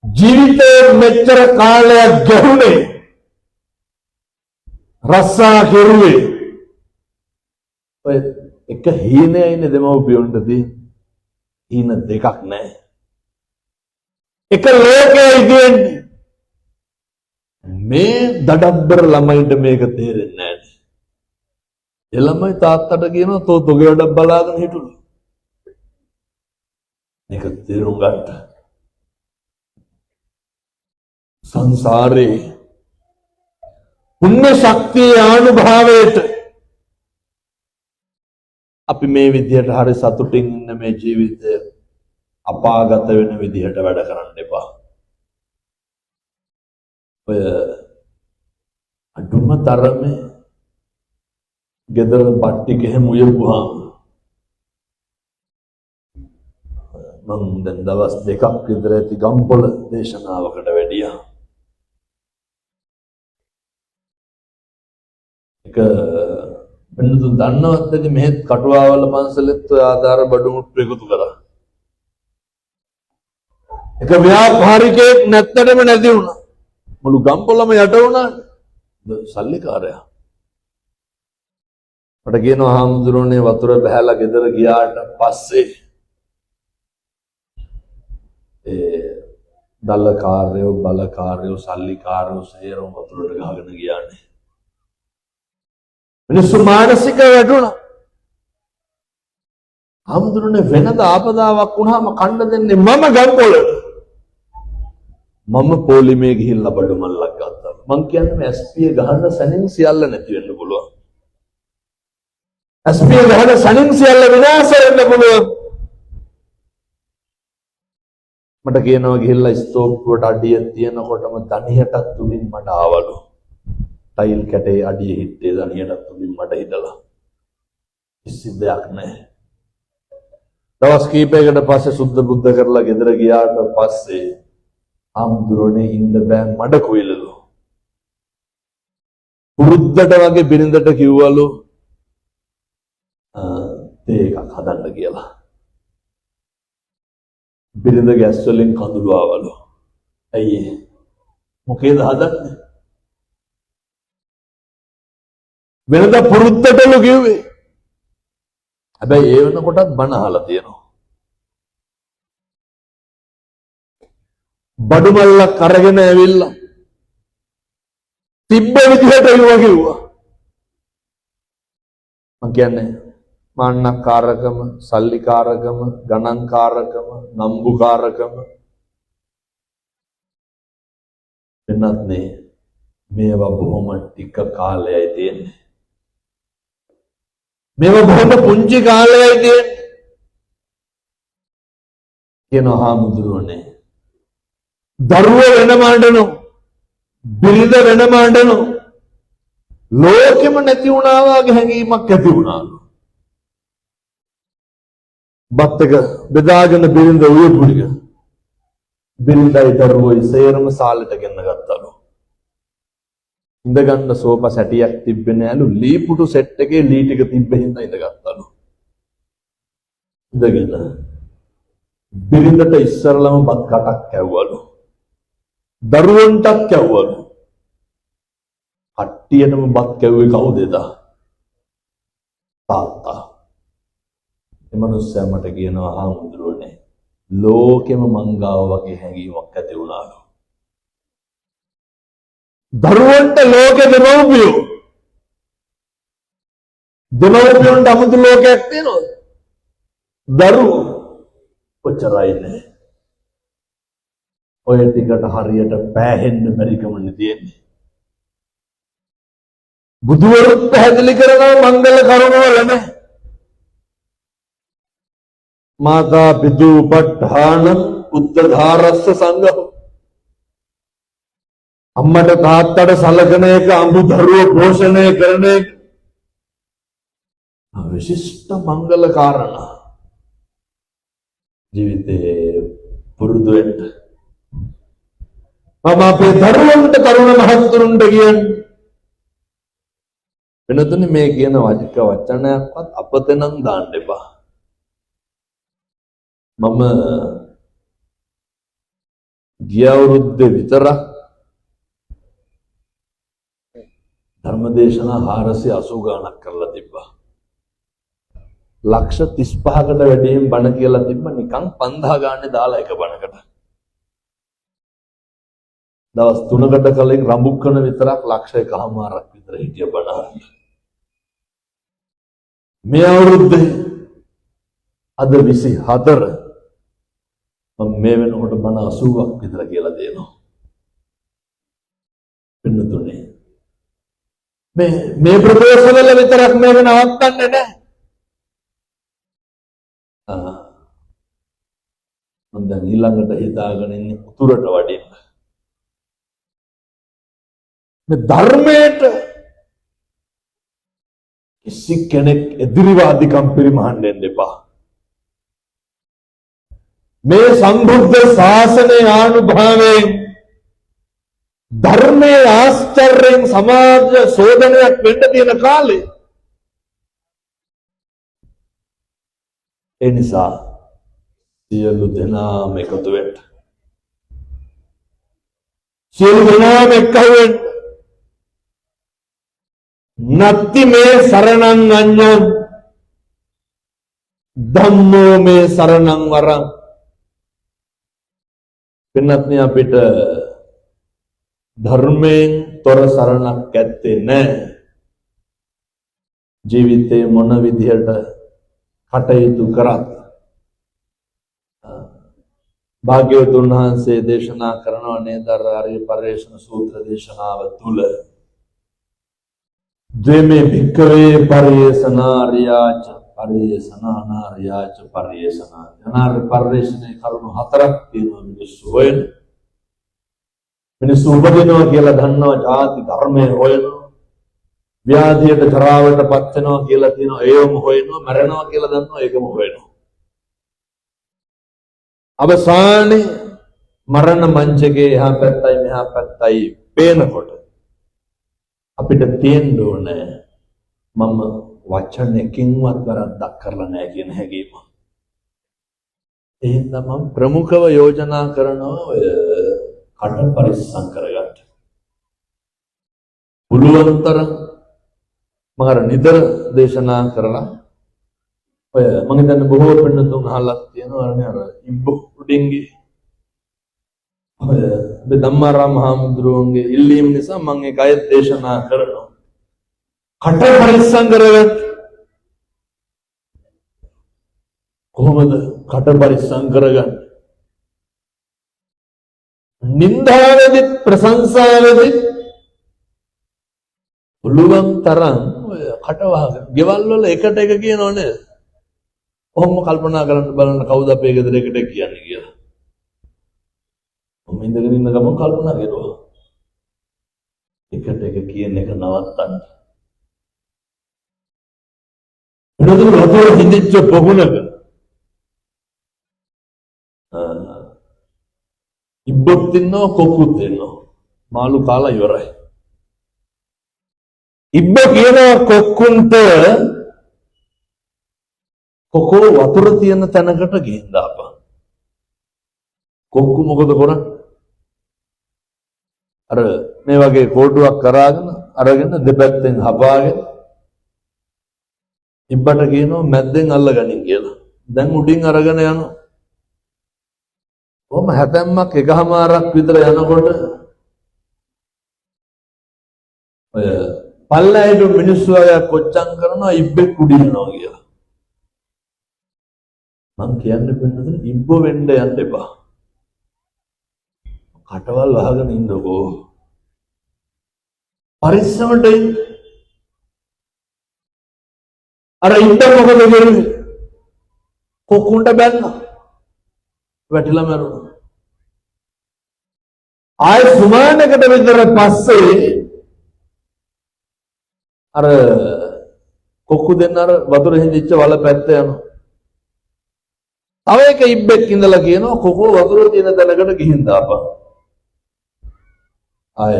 ජීවිතේ මෙච්චර කාලයක් ගැහුනේ රස්සා කෙරුවේ ඔය එක හීනය ඉන්නේ දෙමව්පියොන්ට තියෙන හීන දෙකක් නැහැ. එක ලෝකයේ ඉන්නේ මේ දඩබ්බර ළමයින්ට මේක තේරෙන්නේ නැහැ. ඒ ළමයි තාත්තට කියනවා තෝ තොගේ වැඩක් බලාගෙන හිටුලු. මේක තේරුම් ගන්න. සංසාරේ පුණ්‍ය ශක්තිය ආනුභාවයට අපි මේ විදිහට හරි සතුටින් ඉන්න මේ ජීවිතය අපාගත වෙන විදිහට වැඩ කරන්න එපා. ඔය අඩුම තරමේ ගෙදර පට්ටික එහෙම උයපුවාම මම දැන් දවස් දෙකක් විතර ඇති ගම්පොළ දේශනාවකට වැඩියා. එක වෙනතුන් දන්නවත් ඇති මෙහෙත් කටුවාවල පන්සලෙත් ඔය ආධාර බඩු මුට්ටු එකතු කරා. එක ව්‍යාපාරිකයෙක් නැත්තටම නැති වුණා. මුළු ගම්පොළම යට වුණා. සල්ලිකාරයා. මට කියනවා හාමුදුරනේ වතුර බහැලා ගෙදර ගියාට පස්සේ දල්ලකාරයෝ බලකාරයෝ සල්ලිකාරයෝ සේරම වතුරට ගහගෙන ගියානේ. මිනිස්සු මානසික වැටුණා. හාමුදුරනේ වෙනද ආපදාවක් වුණාම කණ්ඩ දෙන්නේ මම ගම්පොළට. මම පොලිමේ ගිහිල්ලා බඩු මල්ලක් ගත්තා. මං කියන්නේ මේ ස්පී ගහන සැනින් සියල්ල නැති වෙන්න පුළුවන්. ස්පී ගහන සැනින් සියල්ල විනාශ වෙන්න පුළුවන්. මට කියනවා ගිහිල්ලා ස්තෝප්පුවට අඩිය තියනකොටම දණියටත් උඩින් මට ආවලු. ටයිල් කැටේ අඩිය හිටේ දණියටත් උඩින් මට හිටලා. කිසි දෙයක් නැහැ. දවස් කීපයකට පස්සේ සුද්ධ බුද්ධ කරලා ගෙදර ගියාට පස්සේ හාමුදුරනේ ඉන්න බෑ මඩ කුයිලලු. පුරුද්දට වගේ බිරිඳට කිව්වලු තේ එකක් හදන්න කියලා. බිරිඳ ගෑස් වලින් කඳුළු ආවලු. ඇයි මොකේද හදන්නේ? වෙනද පුරුද්දටලු කිව්වේ. හැබැයි ඒ වෙනකොටත් බණ අහලා තියෙනවා. බඩු මල්ලක් අරගෙන ඇවිල්ලා තිබ්බ විදිහට කිව්වා. මං කියන්නේ මාන්නකාරකම, සල්ලිකාරකම, ගණන්කාරකම, නම්බුකාරකම වෙනත් නේ. මේවා බොහොම ටික කාලයයි තියෙන්නේ. මේවා බොහොම පුංචි කාලයයි තියෙන්නේ. කියනවා හාමුදුරුවනේ දරුවෝ වෙනම අඬනෝ, බිරිඳ වෙනම අඬනෝ, ලෝකෙම නැති වුණා වගේ හැඟීමක් ඇති වුණාලු. බත් එක බෙදාගෙන බිරිඳ උයපු ටික බිරිඳයි දරුවෝයි සේරම සාලෙට ගෙන්න ගත්තලු. ඉඳ ගන්න සෝපා සැටියක් තිබ්බේ නෑලු. ලී පුටු සෙට් එකේ ලී ටික තිබ්බ හින්දා ඉඳ ගත්තලු. ඉඳගෙන බිරිඳට ඉස්සරලම බත් කටක් කැව්වලු. දරුවන්ටත් කැව්වලු. කට්ටියටම බත් කැව්වේ කවුද එදා? තාත්තා. එමනුස්සයා මට කියනවා හාමුදුරුවනේ ලෝකෙම මංගාව වගේ හැඟීමක් ඇති වුණාලු. දරුවන්ට ලෝකෙ දෙමව්පියෝ දෙමව්පියන්ට අමුතු ලෝකයක් තියෙනවද? දරුවෝ කොච්චරයි නේ. ඔය ටිකට හරියට පෑහෙන්න බැරිකමනේ තියෙන්නේ. බුදුවරුත් පැහැදිලි කරනවා මංගල කරුණවල නේ. මාතා පිතු උපට්ඨාන උද්දධාරස්ස සංඝ. අම්මට තාත්තට සලකන එක, අඹු දරුවෝ පෝෂණය කරන එක විශිෂ්ට මංගල කාරණා. ජීවිතේ පුරුදු වෙන්න. මම අපේ දරුවන්ට තරුණ මහත්තුරුන්ට කියන්නේ වෙනතුනේ මේ කියන වචක වචනයක්වත් අපතෙනම් දාන්න එපා. මම ගිය අවුරුද්දේ විතරක් ධර්මදේශනා 480 ගණක් කරලා තිබ්බා. ලක්ෂ 35කට වැඩියෙන් බණ කියලා තිබ්බ නිකන් 5000 ගානේ දාලා එක බණකට. දවස් 3කට කලින් රඹුක්කන විතරක් ලක්ෂ 1කමාරක් විතර හිටිය බණ. මේ අවුරුද්දේ අද 24 මම මේ වෙනකොට බණ 80ක් විතර කියලා දෙනවා. පින්නතුනේ මේ ප්‍රදේශවල විතරක් මේක නවත්තන්නේ නැහැ. මම දැන් ඊළඟට හිතාගෙන ඉන්නේ උතුරට වඩින්න. මේ ධර්මයට කිසි කෙනෙක් එදිරිවාදිකම් පරිමහන්න දෙන්න එපා. මේ සම්බුද්ධ ශාසනයේ ආනුභාවයෙන් ධර්මයේ ආශ්චර්යෙන් සමාජ සෝදනයක් වෙන්න තියෙන කාලේ ඒ නිසා සියලු දෙනාම එකතු වෙන්න. සියලු දෙනාම එකතු වෙන්න. නත්ති මේ සරණං අඤ්ඤං ධම්මෝ මේ සරණං වරං. පින්නත්නි අපිට ධර්මයෙන් තොර සරණක් ඇත්තේ නැහැ. ජීවිතේ මොන විදිහට කටයුතු කරත් භාග්‍යවතුන් වහන්සේ දේශනා කරනවා නේද ආර්ය පරිශ්‍රණ සූත්‍ර දේශනාව තුල ද්වේමේ භික්ඛවේ පරියසනාරියාච පරියසනානාරියාච පරියසනා යනාර පරිශ්‍රණේ කරුණු හතරක් තියෙනවා මිනිස්සු හොයන. මිනිස්සු උපදිනවා කියලා දන්නවා ජාති ධර්මයේ හොයනවා. ව්‍යාධියට ජරාවට පත් වෙනවා කියලා තියෙනවා ඒවම හොයනවා. මරණවා කියලා දන්නවා ඒකම හොයනවා. අවසානයේ මරණ මංචකේ එහා පැත්තයි මෙහා පැත්තයි පේනකොට අපිට තේන්න ඕනේ මම වචනකින්වත් වරද්දක් කරලා නැහැ කියන හැඟීම. එහෙනම් මම ප්‍රමුඛව යෝජනා කරනවා ඔය කට පරිස්සම් කරගන්න. පුළුවන් තරම් මම අර නිතර දේශනා කරලා ඔය මම හිතන්නේ බොහෝ පින්නතුන් අහලා තියෙනවා අර ඉබ්බ උඩින්ගේ ඔය ධම්මාරාම හාමුදුරුවන්ගේ ඉල්ලීම නිසා මම ඒක අයත් දේශනා කරනවා. කට පරිස්සම් කරගන්න. කොහොමද කට පරිස්සම් කරගන්නේ? නින්දාවේදී ප්‍රශංසාවේදී පුළුවන් තරම් ඔය කට වහගෙන ගෙවල් වල එකට එක කියනෝ නේද? කොහොම කල්පනා කරන්න බලන්න කවුද අපේ ගෙදර එකට කියන්නේ කියලා. මම ඉඳගෙන ඉන්න ගමන් කල්පනා කරුවා. එකට එක කියන එක නවත්තන්න. එනතුරු වතුර හිඳිච්ච පොකුණක ඉබ්බොත් ඉන්නවා කොක්කුත් ඉන්නවා. මාළු කාලා ඉවරයි. ඉබ්බ කියනවා කොක්කුන්ට කොකෝ වතුර තියෙන තැනකට ගිහින් දාපන්. කොක්කු මොකද කරන්නේ? අර මේ වගේ කෝටුවක් අරගෙන දෙපැත්තෙන් හපාගෙන ඉබ්බට කියනවා මැද්දෙන් අල්ලගනින් කියලා. දැන් උඩින් අරගෙන යනවා. කොහොම හැතැම්මක් එකමාරක් විතර යනකොට ඔය පල්ලයට මිනිස්සු අය කොච්චම් කරනවා ඉබ්බෙක් උඩිනවා කියලා. මං කියන්නේ පින්නතුනේ ඉබ්බ වෙන්න යන්න එපා. කටවල් වහගෙන ඉන්නකෝ. පරිස්සමට ඉන්න. අර ඉබ්බ මොකද කරන්නේ? කොකුන්ට බැන්නා. වැටිලා මැරුණා. ආය සුමානකට විතර පස්සේ අර කොක්කු දෙන්න අර වතුර හිඳිච්ච වල පැත්ත යනවා. තව එක ඉබ්බෙක් ඉඳලා කියනවා කොකෝ වතුර තියෙන තැනකට ගිහින් දාපන්. ආය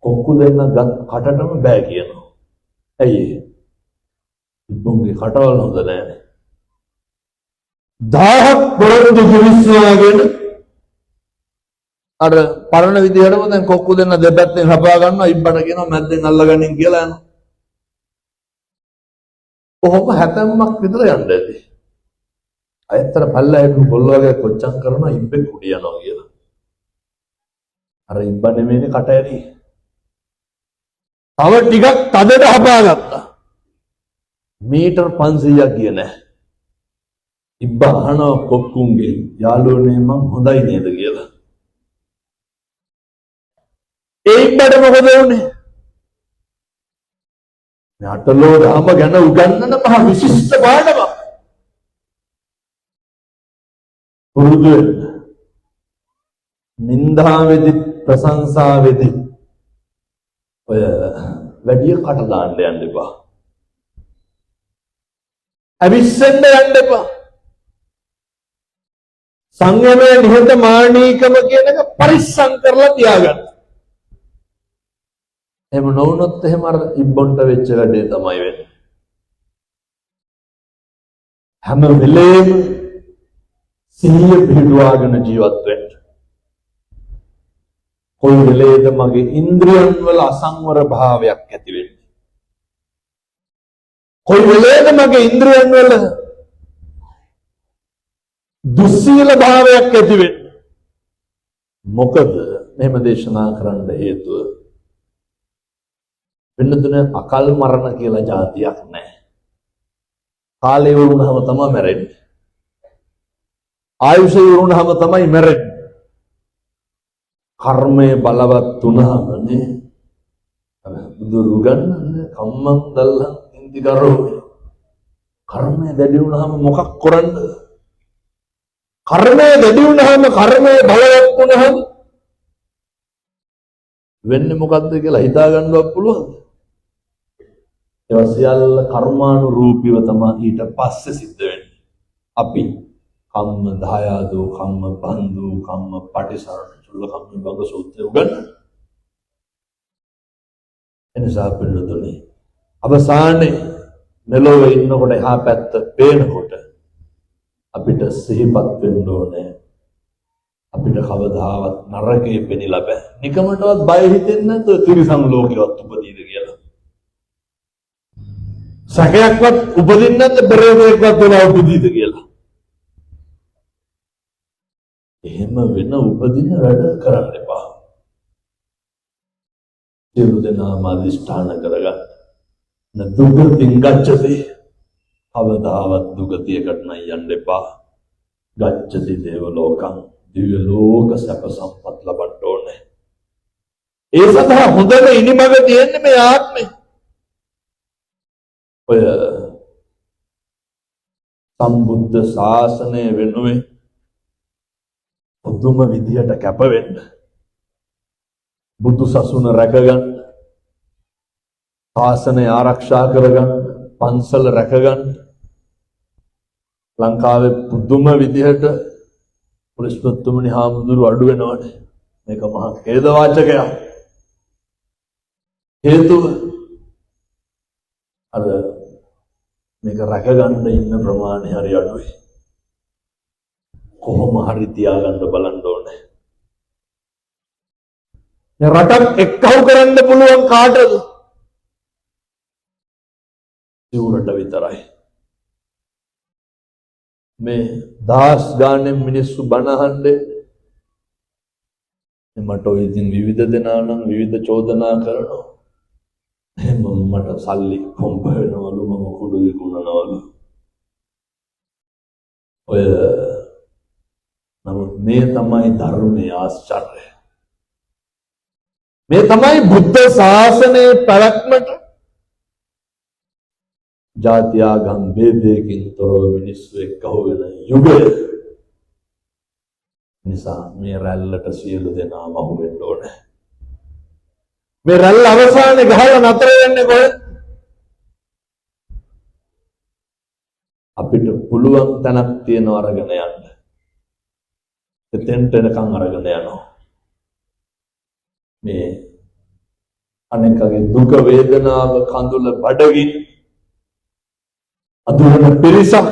කොක්කු දෙන්න කටටම බෑ කියනවා. ඇයි ඒ? ඉබ්බුන්ගේ කටවල් හොඳ නැහැ. 1000ක් පොරොන්දු කිවිස්වාගෙන අර පරණ විදිහටම දැන් කොක්කු දෙන්න දෙපැත්තෙන් හපා ගන්නවා ඉබ්බට කියනවා මැද්දෙන් අල්ලගනින් කියලා යනවා. කොහොම 70ක් විතර යන්න ඇති. අයතර පල්ලයට පොල් වගේ කොච්චම් කරනවා ඉබ්බෙක් උඩ යනවා කියලා. අර ඉබ්බ නෙමෙයිනේ කට ඇරි. තව ටිකක් තදට හපාගත්තා. මීටර් 500ක් ගියේ නැහැ. ඉබ්බ අහනවා කොක්කුන්ගේ යාළුවනේ මං හොඳයි නේද කියලා. ඒ ඉබ්බට මොකද වුනේ? මේ අටලෝ රාම ගැන උගන්වන මහ විශිෂ්ට පාඩමක්. පුරුදු වෙන්න. නින්දාවේදී ප්‍රශංසාවේදී ඔය වැඩි කට දාන්න යන්න එපා. අවිස්සෙන්ද යන්න එපා. සංයමයේ නිහතමානීකම කියන එක පරිස්සම් කරලා තියාගන්න. එහෙම නොවුනොත් එහෙම අර ඉබ්බොන්ට වෙච්ච වැඩේ තමයි වෙන්නේ. හැම වෙලේම සිහිය පිහිටුවාගෙන ජීවත් වෙන්න. කොයි වෙලේද මගේ ඉන්ද්‍රියන් වල අසංවර භාවයක් ඇති වෙන්නේ? කොයි වෙලේද මගේ ඉන්ද්‍රියන් වල දුස්සීල භාවයක් ඇති වෙන්නේ? මොකද මෙහෙම දේශනා කරන්න හේතුව වෙනදුන අකල් මරණ කියලා જાතියක් නැහැ. කාලය වුණාම තමයි මැරෙන්නේ. ආයුෂය වුණාම තමයි මැරෙන්නේ. කර්මය බලවත් වුණාමනේ බුදු රුගන්නන්නේ කම්මං දල්ලං ඉන්දි කරෝ. කර්මය දැඩි වුණාම මොකක් කරන්නද? කර්මය දැඩි වුණාම කර්මය බලවත් වුණාම වෙන්නේ මොකද්ද කියලා හිතා ගන්නවත් පුළුවන්ද? ඒවා සියල්ල කර්මානුරූපීව තමයි ඊට පස්සේ සිද්ධ වෙන්නේ. අපි කම්ම දායාදෝ කම්ම බන්දු කම්ම පටිසරණ චුල්ල කම්ම බග සූත්‍රය උගන්වන. එනිසා පිළිතුරේ අවසානයේ මෙලොවේ ඉන්නකොට එහා පැත්ත පේනකොට අපිට සිහිපත් වෙන්න ඕනේ. අපිට කවදාවත් නරකේ පෙනිලා බෑ. නිකමටවත් බය හිතෙන්නේ නැතුව තිරිසන් ලෝකෙවත් උපදීද කියලා. සැකයක්වත් උපදින්නේ නැත්නම් පෙරේතෙක්වත් වෙලා උපදීද කියලා. එහෙම වෙන උපදින වැඩ කරන්න එපා. සියලු දෙනාම අධිෂ්ඨාන කරගන්න. දුගතින් ගච්ඡති. අවදාවත් දුගතියකට නම් යන්න එපා. ගච්ඡති දේව ලෝකං. දිව්‍ය ලෝක සැප සම්පත් ලබන්න ඕනේ. ඒ සඳහා හොඳම ඉනිමග තියෙන්නේ මේ ආත්මේ. ඔය සම්බුද්ධ ශාසනය වෙනුවෙන් පුදුම විදියට කැප වෙන්න. බුදු සසුන රැකගන්න. ශාසනය ආරක්ෂා කරගන්න. පන්සල රැකගන්න. ලංකාවේ පුදුම විදියට පොලිස්පතිතුමනි හාමුදුරු අඩු වෙනවනේ. මේක මහා ඛේද වාචකයක්. හේතුව අර මේක රැකගන්න ඉන්න ප්‍රමාණය හරි අඩුයි. කොහොම හරි තියාගන්න බලන්න ඕනේ. මේ රටක් එක්කව කරන්න පුළුවන් කාටද? සිවුරට විතරයි. මේ දාස් ගානෙන් මිනිස්සු බණ අහන්නේ මට ඔය ඉතින් විවිධ දෙනා නම් විවිධ චෝදනා කරනවා. මට සල්ලි කොම්බ වෙනවලු මම කුඩු විකුණනවලු ඔය නමුත් මේ තමයි ධර්මයේ ආශ්චර්යය මේ තමයි බුද්ධ ශාසනයේ පැවැත්මට ජාති ආගම් ભેදයකින් තොරව මිනිස්සු එක්කව වෙන යුගය නිසා මේ රැල්ලට සියලු දෙනාම අහු වෙන්න ඕනේ මේ රැල්ල අවසානයේ ගහලා නතර වෙන්නේ කොහෙද අපිට පුළුවන් තැනක් තියෙන අරගෙන යන්න එතෙන්ට එනකන් අරගෙන යනවා මේ අනෙකගේ දුක වේදනාව කඳුල බඩගින් අදුරන පිරිසක්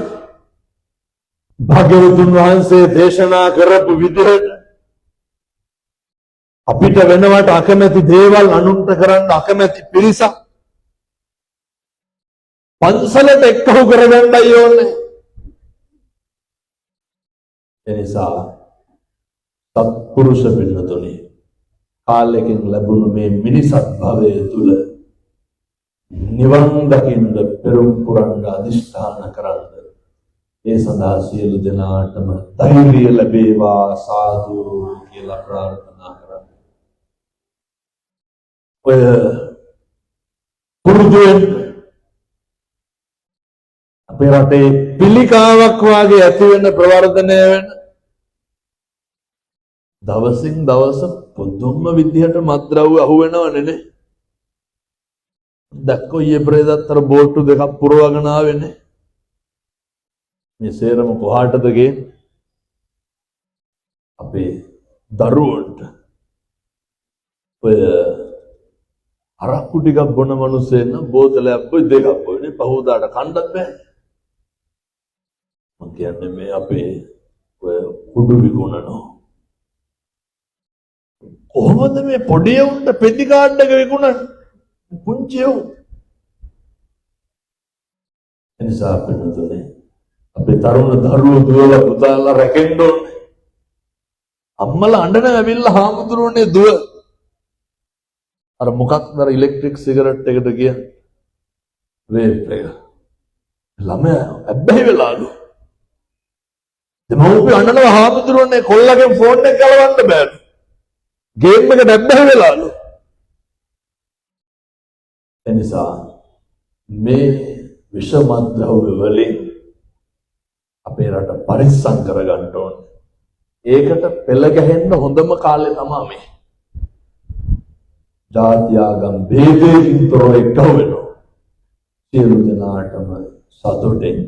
භාග්‍යවතුන් වහන්සේ දේශනා කරපු විදිහට අපිට වෙනවට අකමැති දේවල් අනුන්ට කරන්න අකමැති පිරිසක් පන්සලට එක්කව කරගන්නයි ඕනේ එනිසා සත්පුරුෂ පින්නතුනි කාලෙකින් ලැබුණු මේ මිනිසත් භවයේ තුල නිවන් දකින්න පෙරම් පුරන්න අදිෂ්ඨාන කරන්න ඒ සඳහා සියලු දෙනාටම ධෛර්යය ලැබේවා සාදු කියලා ප්‍රාර්ථනා කරන්න ඔය පුරුදුවෙන් අපේ රටේ පිළිකාවක් වාගේ ඇති වෙන ප්‍රවර්ධනය වෙන දවසින් දවස පුදුම විදිහට මත්ද්‍රව්‍ය අහු වෙනවනේ නේ දැක්කෝ ඊයේ ප්‍රේදත්තර බෝට්ටු දෙකක් පුරවගෙන ආවෙන්නේ මේ සේරම කොහාටද ගේන්නේ අපේ දරුවන්ට ඔය අරක්කු ටිකක් බොන මිනිස්සෙන් බෝතලයක් බොයි දෙකක් බොයිනේ පහෝදාට කන්නත් බෑ මම කියන්නේ මේ අපේ ඔය කුඩු විකුණනවා කොහොමද මේ පොඩි උන්ට පෙති කාඩ් එක විකුණන්නේ පුංචි උන් එනිසා පිටුතුනේ අපේ තරුණ දරුවෝ දුවලා පුතාලා රැකෙන්න ඕනේ අම්මලා අඬන ඇවිල්ලා හාමුදුරුවනේ දුව අර මොකක්ද අර ඉලෙක්ට්‍රික් සිගරට් එකට ගිය වේප් එක ළමයා අබ්බැහි වෙලාලු දෙමව්පිය අඬනවා හාමුදුරුවනේ කොල්ලගෙන් ෆෝන් එක ගලවන්න බෑලු ගේම් එකට අබ්බැහි වෙලාලු එනිසා මේ විෂමද්‍රව්‍ය වලින් අපේ රට පරිස්සම් කරගන්න ඕනේ. ඒකට පෙළ ගැහෙන්න හොඳම කාලේ තමයි මේ. ජාති ආගම් ભેදයෙන් තොරව එකව වෙනවා. සියලු දෙනාටම සතුටින්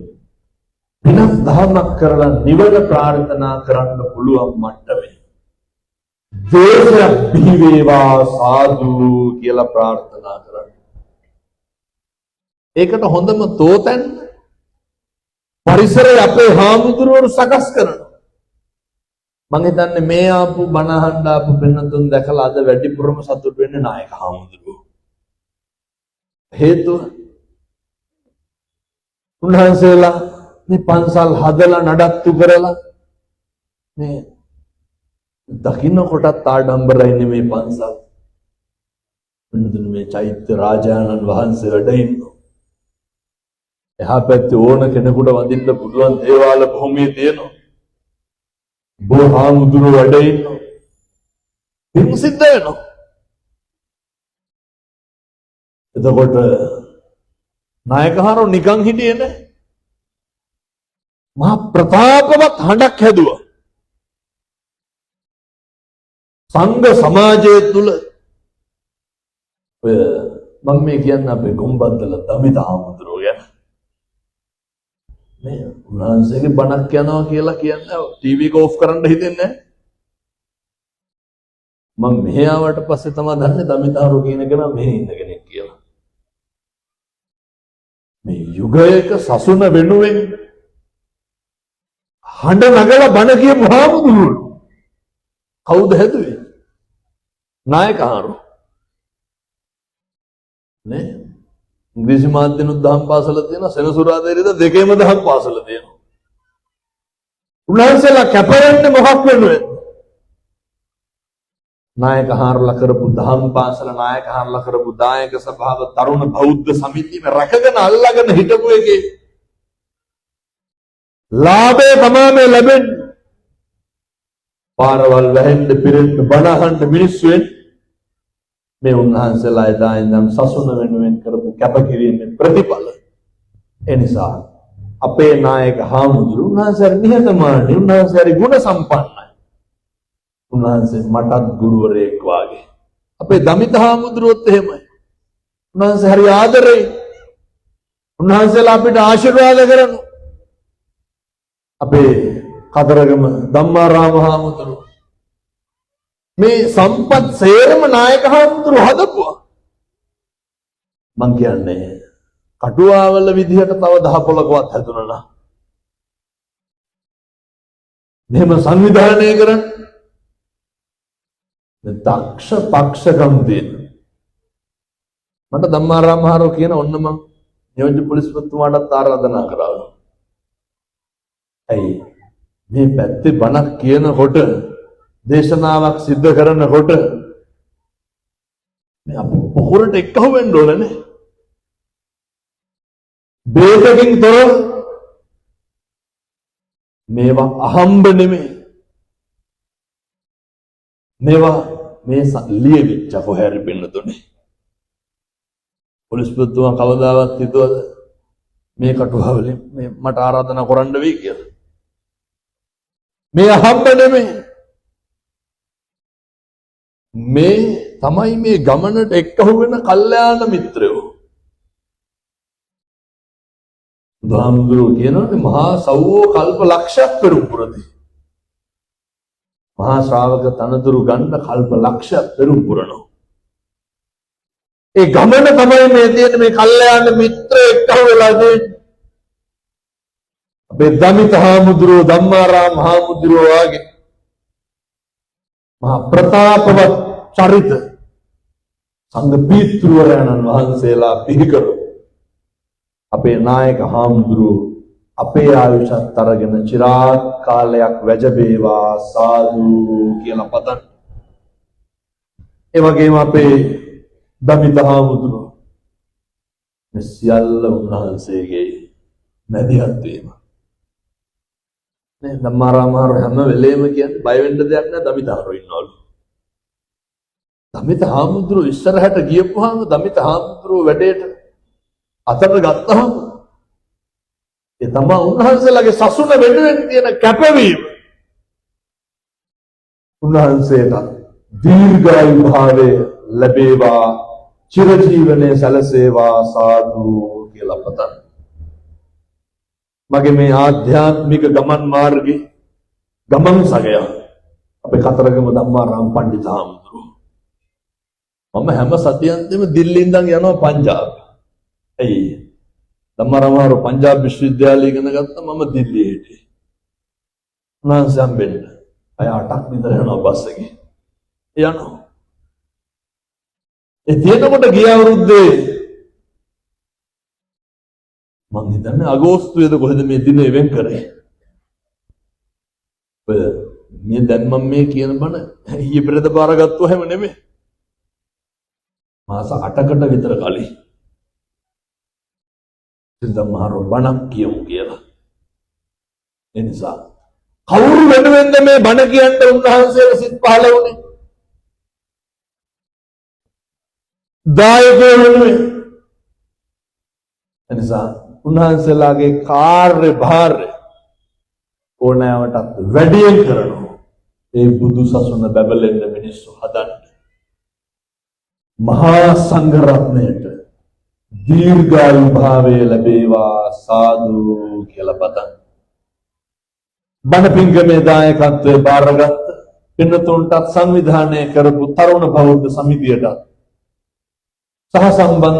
විනක් දහමක් කරලා නිවන ප්‍රාර්ථනා කරන්න පුළුවන් මට්ටමේ. දේශයක් බිහි වේවා සාදු කියලා ප්‍රාර්ථනා කරන්න. ඒකට හොඳම තෝතැන්න පරිසරය අපේ හාමුදුරුවෝ සකස් කරනවා. මම හිතන්නේ මේ ආපු බණ අහන්න ආපු වෙනතුන් දැකලා අද වැඩිපුරම සතුටු වෙන්නේ නායක හාමුදුරුවෝ. හේතුව උන්වහන්සේලා මේ පන්සල් හදලා නඩත්තු කරලා මේ දකින්න කොටත් ආඩම්බරයිනේ මේ පන්සල්. වෙනතුන් මේ චෛත්‍ය රාජානන් වහන්සේ වැඩ ඉන්නවා. එහා පැත්තේ ඕන කෙනෙකුට වඳින්න පුළුවන් දේවාල භූමිය තියෙනවා. බොහාමුදුරු වැඩ ඉන්නවා. පින් සිද්ධ වෙනවා. එතකොට නායකහරෝ නිකන් හිටියේ නැහැ. මහා ප්‍රතාපවත් හඬක් හැදුවා. සංඝ සමාජය තුල ඔය මම මේ කියන්නේ අපේ ගොම්බද්දල දමිත හාමුදුරුවෝ ගැන. මේ උන්වහන්සේගේ බණක් යනවා කියලා කියන්නේ ටීවී එක ඕෆ් කරන්න හිතෙන්නේ නැහැ. මම මෙහෙ ආවට පස්සේ තමයි දන්නේ දමිතාරු කියන කෙනා මෙහෙ ඉන්න කෙනෙක් කියලා. මේ යුගයක සසුන වෙනුවෙන් හඬ නගලා බණ කියපු හාමුදුරුවෝ කවුද හැදුවේ? නායකහරු නේ. ඉංග්‍රීසි මාධ්‍යනුත් දහම් පාසල තියෙනවා, සෙනසුරාදා ඉරිදා දෙකේම දහම් පාසල තියෙනවා. උන්වහන්සේලා කැපවෙන්නේ මොකක් වෙනුවෙන්ද? නායක හාරලා කරපු දහම් පාසල නායක හාරලා කරපු දායක සභාව තරුණ බෞද්ධ සමිතියම රැකගෙන අල්ලගෙන හිටපු එකේ ලාභය තමයි මේ ලැබෙන්නේ. පාරවල් වැහෙන්න පිරෙන්න බණ අහන්න මිනිස්සු වෙන්නේ මේ උන්වහන්සේලා එදා ඉඳන් සසුන වෙනුවෙන් කරපු කැපකිරීමේ ප්‍රතිඵල. ඒ නිසා අපේ නායක හාමුදුරුවෝ උන්වහන්සේ නිහතමානී උන්වහන්සේ ගුණ සම්පන්නයි. උන්වහන්සේ මටත් ගුරුවරයෙක් වාගේ. අපේ දමිත හාමුදුරුවොත් එහෙමයි. උන්වහන්සේ හරි ආදරෙයි. උන්වහන්සේලා අපිට ආශිර්වාද කරනවා. අපේ කතරගම ධම්මාරාම හාමුදුරුවෝ මේ සම්පත් සේරම නායක හාමුදුරුවෝ හදපුවා. මං කියන්නේ කටුවාවල විදිහට තව 10 පොලකවත් හැදුණා නම් මෙහෙම සංවිධානය කරන්න දක්ෂ පක්ෂකම් තියෙන. මට ධම්මාරාම හාරෝ කියන ඔන්න මං නියෝජ්‍ය පොලිස්පතිතුමාටත් ආරාධනා කරා. ඇයි මේ පැත්තේ බණක් කියනකොට දේශනාවක් සිද්ධ කරනකොට මේ අපි පොහොරට එක්කහුව වෙන්න ඕනනේ. බේදකින් තොර මේවා අහම්බ නෙමෙයි. මේවා මේ ලියවිච්ච කොහරි පින්නතුනේ. පොලිස්පතිතුමා කවදාවත් හිතුවද මේ කටුවවලින් මේ මට ආරාධනා කරන්න වෙයි කියලා? මේ අහම්බ නෙමෙයි. මේ තමයි මේ ගමනට එක්කහුව වෙන කල්යාණ මිත්‍රයෝ. බුදුහාමුදුරුවෝ කියනවානේ මහා සව්වෝ කල්ප ලක්ෂයක් පෙරම්පුරදී. මහා ශ්‍රාවක තනතුරු ගන්න කල්ප ලක්ෂයක් පෙරම්පුරනවා. ඒ ගමන තමයි මේ තියෙන මේ කල්යාණ මිත්‍ර එක්කහුව වෙලා තියෙන්නේ. අපේ දමිත හාමුදුරුවෝ ධම්මාරාම හාමුදුරුවෝ වාගේ මහා ප්‍රතාපවත් චරිත සංඝ පීතෘවරයන්න් වහන්සේලා පිළිකරු අපේ නායක හාමුදුරුවෝ අපේ ආයුෂත් අරගෙන চিරාත් කාලයක් වැජබේවා සාදු කියලා පතන්. ඒ වගේම අපේ දමිත හාමුදුරුවෝ මේ සියල්ල උන්වහන්සේගේ මැදිහත් වීම. නේ ධම්මාරාම හාමුදුරුවෝ හැම වෙලේම කියන්නේ බය වෙන්න දෙයක් නෑ දමිත හාමුදුරුවෝ ඉන්නවලු. දමිත හාමුදුරුවෝ ඉස්සරහට ගියපුවාම දමිත හාමුදුරුවෝ වැඩේට අතට ගත්තාම ඒ තමයි උන්වහන්සේලාගේ සසුන වෙනුවෙන් තියෙන කැපවීම. උන්වහන්සේට දීර්ඝායු භාවය ලැබේවා චිරජීවනයේ සැලසේවා සාදු කියලා පතන. මගේ මේ ආධ්‍යාත්මික ගමන් මාර්ගයේ ගමන් සගය අපේ කතරගම ධම්මාරාම පණ්ඩිත හාමුදුරුවෝ. මම හැම සතියෙන්දම දිල්ලියෙන් ඉඳන් යනවා පංජාබ්. ඇයි ධම්මාරාම හාමුදුරුවෝ පංජාබ් විශ්වවිද්‍යාලය ඉගෙන ගත්තා මම දිල්ලියේ හිටියේ. උන්වහන්සේ හම්බෙන්න අය 8ක් විතර යනවා බස් එකේ. යනවා. ඒ තියෙනකොට ගිය අවුරුද්දේ මං හිතන්නේ අගෝස්තුවේද කොහෙද මේ දින ඉවෙන් කරේ. ඔය මේ දැන් මම මේ කියන බණ ඊයේ පෙරේද බාරගත්තුව හැම නෙමෙයි. මාස 8කට විතර කලින් ධම්මාරෝ බණක් කියමු කියලා. ඒ නිසා කවුරු වෙනුවෙන්ද මේ බණ කියන්න උන්වහන්සේලා සිත් පහළ වුණේ? දායකයෝ වෙනුවෙන්. ඒ නිසා උන්වහන්සේලාගේ කාර්ය භාරය ඕනෑමටත් වැඩියෙන් කරනවා. ඒ බුදු සසුන බැබලෙන්න මිනිස්සු හදන්න. මහා සංඝ රත්නයට දීර්ඝායු භාවය ලැබේවා සාදු කියලා පතන්. බණ පිංගමේ දායකත්වයේ බාරගත් පින්නතුන්ටත් සංවිධානය කරපු තරුණ බෞද්ධ සමිතියටත් සහ සම්බන්ධ